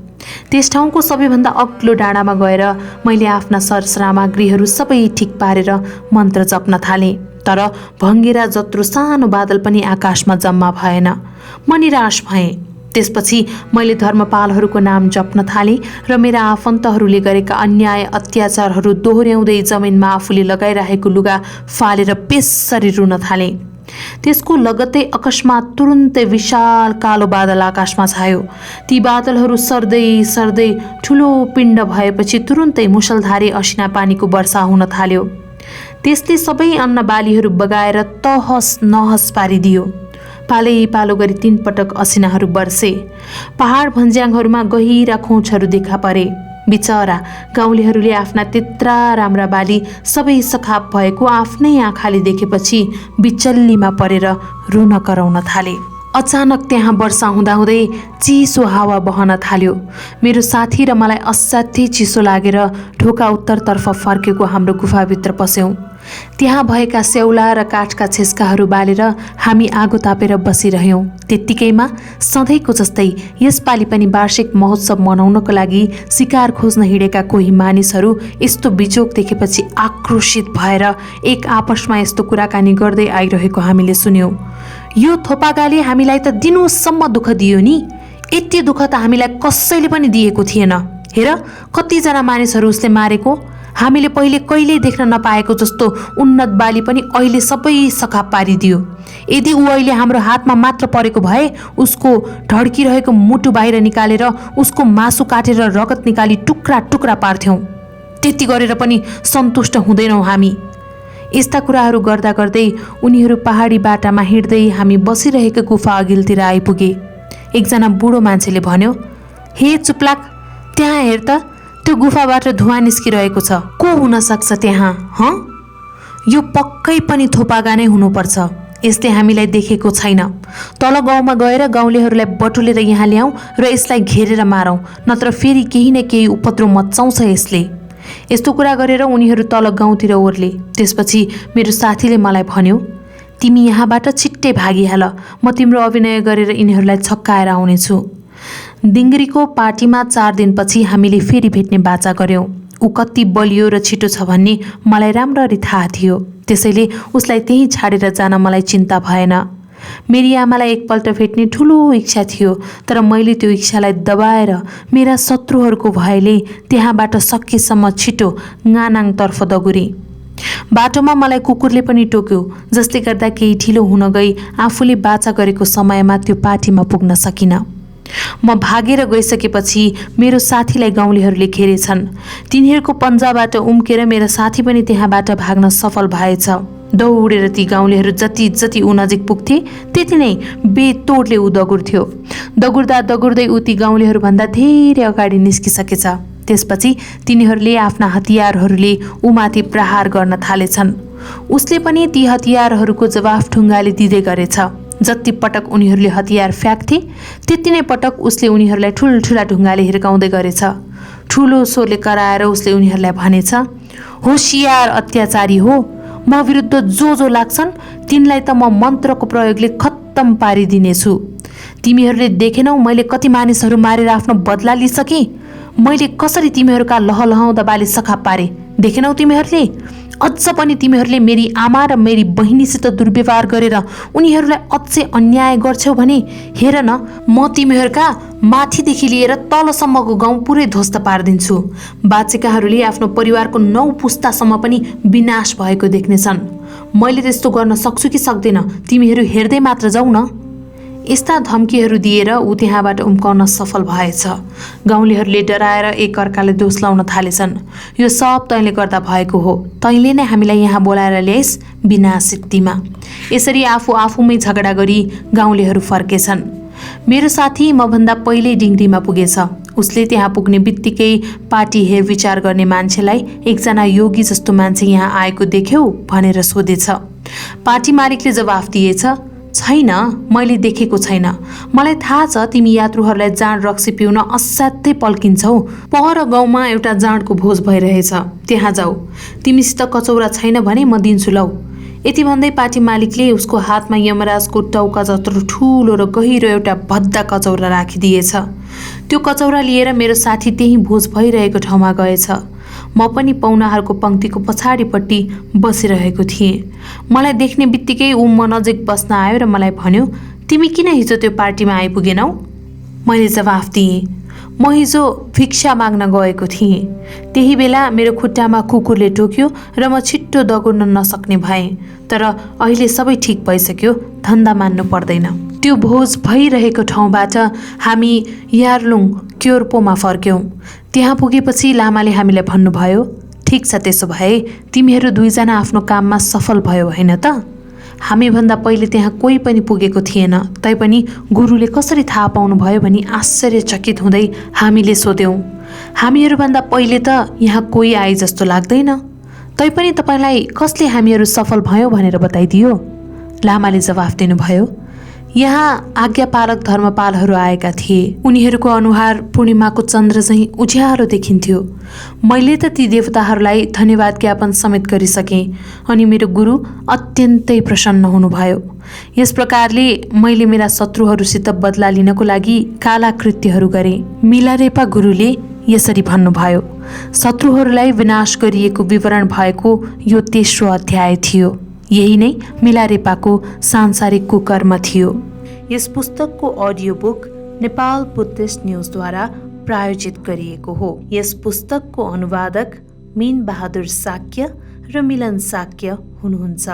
त्यस ठाउँको सबैभन्दा अग्लो डाँडामा गएर मैले आफ्ना सरसामग्रीहरू सबै ठिक पारेर मन्त्र जप्न थालेँ। तर भङ्गेरा जत्रो सानो बादल पनि आकाशमा जम्मा भएन। म निराश भएँ। त्यसपछि मैले धर्मपालहरूको नाम जप्न थालेँ र मेरा आफन्तहरूले गरेका अन्याय अत्याचारहरू दोहोर्याउँदै जमिनमा आफूले लगाइरहेको लुगा फालेर बेसरी रुन थालेँ। त्यसको लगत्तै अकस्मात तुरुन्तै विशाल कालो बादल आकाशमा छायो। ती बादलहरू सर्दै सर्दै ठुलो पिण्ड भएपछि तुरुन्तै मुसलधारे असिना पानीको वर्षा हुन थाल्यो। त्यसले सबै अन्नबालीहरू बगाएर तहस नहस पारिदियो। पालै पालो गरी 3 पटक असिनाहरू बर्से। पहाड भन्ज्याङहरूमा गहिरा खोजहरू देखा परे। बिचरा गाउँलेहरूले आफ्ना त्यत्रा राम्रा बाली सबै सखाप भएको आफ्नै आँखाले देखेपछि बिचल्लीमा परेर रुन कराउन थाले। अचानक त्यहाँ वर्षा हुँदाहुँदै चिसो हावा बहन थाल्यो। मेरो साथी र मलाई असाध्यै चिसो लागेर ढोका उत्तरतर्फ फर्केको हाम्रो गुफाभित्र पस्यौँ। त्यहाँ भएका स्याउला र काठका छेस्काहरू बालेर हामी आगो तापेर बसिरह्यौँ। त्यत्तिकैमा सधैँको जस्तै यसपालि पनि वार्षिक महोत्सव मनाउनको लागि शिकार खोज्न हिँडेका कोही मानिसहरू यस्तो बिजोग देखेपछि आक्रोशित भएर एक आपसमा यस्तो कुराकानी गर्दै आइरहेको हामीले सुन्यौँ। यो थोपागाले हामीलाई त दिनौसम्म दुःख दियो नि, यति दुःख त हामीलाई कसैले पनि दिएको थिएन। हेर कतिजना मानिसहरू उसले मारेको। हामीले पहिले कहिल्यै देख्न नपाएको जस्तो उन्नत बाली पनि अहिले सबै सखाप पारिदियो। यदि ऊ अहिले हाम्रो हातमा मात्र परेको भए उसको ढड्किरहेको मुटु बाहिर निकालेर उसको मासु काटेर रगत निकाली टुक्रा टुक्रा पार्थ्यौँ। त्यति गरेर पनि सन्तुष्ट हुँदैनौँ हामी। यस्ता कुराहरू गर्दा गर्दै उनीहरू पहाडी बाटामा हिँड्दै हामी बसिरहेको गुफा अघिल्तिर आइपुगे। एकजना बुढो मान्छेले भन्यो, हे चुप्लाक, त्यहाँ हेर त, त्यो गुफाबाट धुवाँ निस्किरहेको छ। को हुन सक्छ त्यहाँ? यो पक्कै पनि थोपागा नै हुनुपर्छ। यसले हामीलाई देखेको छैन। तल गाउँमा गएर गाउँलेहरूलाई बटुलेर यहाँ ल्याउँ र यसलाई घेरेर मारौँ, नत्र फेरि केही न केही उपद्रव मचाउँछ यसले। यस्तो कुरा गरेर उनीहरू तल गाउँतिर ओर्ले। त्यसपछि मेरो साथीले मलाई भन्यो, तिमी यहाँबाट छिट्टै भागिहाल, म तिम्रो अभिनय गरेर यिनीहरूलाई छक्काएर आउनेछु। दिङ्ग्रीको पार्टीमा 4 दिनपछि हामीले फेरि भेट्ने बाचा गऱ्यौँ। ऊ कति बलियो र छिटो छ भन्ने मलाई राम्ररी थाहा थियो। त्यसैले उसलाई त्यहीँ छाडेर जान मलाई चिन्ता भएन। मेरी आमालाई एकपल्ट भेट्ने ठुलो इच्छा थियो, तर मैले त्यो इच्छालाई दबाएर मेरा शत्रुहरूको भयले त्यहाँबाट सकेसम्म छिटो गानाङतर्फ दगुरेँ। बाटोमा मलाई कुकुरले पनि टोक्यो, जसले गर्दा केही ढिलो हुन गई आफूले बाचा गरेको समयमा त्यो पार्टीमा पुग्न सकिनँ। म भागेर गइसकेपछि मेरो साथीलाई गाउँलेहरूले घेरेछन्। तिनीहरूको पन्जाबाट उम्केर मेरो साथी पनि त्यहाँबाट भाग्न सफल भएछ। दौडेर ती गाउँलेहरू जति जति ऊ नजिक पुग्थे त्यति नै बेतोडले ऊ दगुर्थ्यो। दगुर्दा दगुर्दै ऊ ती गाउँलेहरूभन्दा धेरै अगाडि निस्किसकेछ। त्यसपछि तिनीहरूले आफ्ना हतियारहरूले उमाथि प्रहार गर्न थालेछन्। उसले पनि ती हतियारहरूको जवाफ ढुङ्गाले दिँदै गरेछ। जति पटक उनीहरूले हतियार फ्याँक्थे त्यति नै पटक उसले उनीहरूलाई ठुल्ठुला ढुङ्गाले हिर्काउँदै गरेछ। ठुलो स्वरले कराएर उसले उनीहरूलाई भनेछ, होसियार अत्याचारी हो, म विरुद्ध जो लाग्छन् तिनलाई त म मन्त्रको प्रयोगले खत्तम पारिदिनेछु। तिमीहरूले देखेनौ मैले कति मानिसहरू मारेर आफ्नो बदला लिइसकेँ। मैले कसरी तिमीहरूका लहलहाउँदा बाली सखा पारे, देखेनौ तिमीहरूले? अझ पनि तिमीहरूले मेरी आमा र मेरी बहिनीसित दुर्व्यवहार गरेर उनीहरूलाई अझै अन्याय गर्छौ भने हेर न, म तिमीहरूका माथिदेखि लिएर तलसम्मको गाउँ पुरै ध्वस्त पारिदिन्छु। बाँचेकाहरूले आफ्नो परिवारको 9 पुस्तासम्म पनि विनाश भएको देख्नेछन्। मैले त्यस्तो गर्न सक्छु कि सक्दैन, तिमीहरू हेर्दै मात्र जाऊ न। यस्ता धम्कीहरू दिएर ऊ त्यहाँबाट उम्काउन सफल भएछ। गाउँलेहरूले डराएर एक अर्काले दोष लाउन थालेछन्। यो सब तैँले गर्दा भएको हो, तैँले नै हामीलाई यहाँ बोलाएर ल्याइस् विनाशिक्तिमा। यसरी आफूमै झगडा गरी गाउँलेहरू फर्केछन्। मेरो साथी मभन्दा पहिल्यै डिङ्ग्रीमा पुगेछ। उसले त्यहाँ पुग्ने बित्तिकै पार्टी हेरविचार गर्ने मान्छेलाई एकजना योगी जस्तो मान्छे यहाँ आएको देख्यौ भनेर सोधेछ। पार्टी मालिकले जवाफ दिएछ, छैन, मैले देखेको छैन। मलाई थाहा छ तिमी यात्रुहरूलाई जाँड रक्सी पिउन असाध्यै पल्किन्छौ। पर गाउँमा एउटा जाँडको भोज भइरहेछ, त्यहाँ जाऊ। तिमीसित कचौरा छैन भने म दिन्छु लौ। यति भन्दै पार्टी मालिकले उसको हातमा यमराजको टाउका जत्रो ठुलो र गहिरो एउटा भद्दा कचौरा राखिदिएछ। त्यो कचौरा लिएर मेरो साथी त्यही भोज भइरहेको ठाउँमा गएछ। म पनि पाहुनाहरूको पङ्क्तिको पछाडिपट्टि बसिरहेको थिएँ। मलाई देख्ने बित्तिकै ऊ म नजिक बस्न आयो र मलाई भन्यो, तिमी किन हिजो त्यो पार्टीमा आइपुगेनौ? मैले जवाफ दिएँ, म हिजो भिक्षा माग्न गएको थिएँ। त्यही बेला मेरो खुट्टामा कुकुरले टोक्यो र म छिट्टो दगुर्न नसक्ने भएँ। तर अहिले सबै ठिक भइसक्यो, धन्दा मान्नु पर्दैन। त्यो भोज भइरहेको ठाउँबाट हामी यार्लुङ क्योर्पोमा फर्क्यौँ। त्यहाँ पुगेपछि लामाले हामीलाई भन्नुभयो, ठिक छ, त्यसो भए तिमीहरू दुईजना आफ्नो काममा सफल भयो होइन त? हामीभन्दा पहिले त्यहाँ कोही पनि पुगेको थिएन, तैपनि गुरुले कसरी थाहा पाउनुभयो भनी आश्चर्यचकित हुँदै हामीले सोध्यौँ। हामीहरूभन्दा पहिले त यहाँ कोही आए जस्तो लाग्दैन, तैपनि तपाईँलाई कसले हामीहरू सफल भयो भनेर बताइदियो? लामाले जवाफ दिनुभयो, यहाँ आज्ञापालक धर्मपालहरू आएका थिए। उनीहरूको अनुहार पूर्णिमाको चन्द्र चाहिँ उज्यालो देखिन्थ्यो। मैले त ती देवताहरूलाई धन्यवाद ज्ञापन समेत गरिसकेँ अनि मेरो गुरु अत्यन्तै प्रसन्न हुनुभयो। यस प्रकारले मैले मेरा शत्रुहरूसित बदला लिनको लागि काला कृत्यहरू गरेँ। मिलारेपा गुरुले यसरी भन्नुभयो, शत्रुहरूलाई विनाश गरिएको विवरण भएको यो तेस्रो अध्याय थियो। यही नै मिलारेपाको सांसारिक कुकर्म थियो। यस पुस्तकको अडियो बुक नेपाल बुद्धिस्ट न्युजद्वारा प्रायोजित गरिएको हो। यस पुस्तकको अनुवादक मीन बहादुर साक्य र मिलन साक्य हुनुहुन्छ।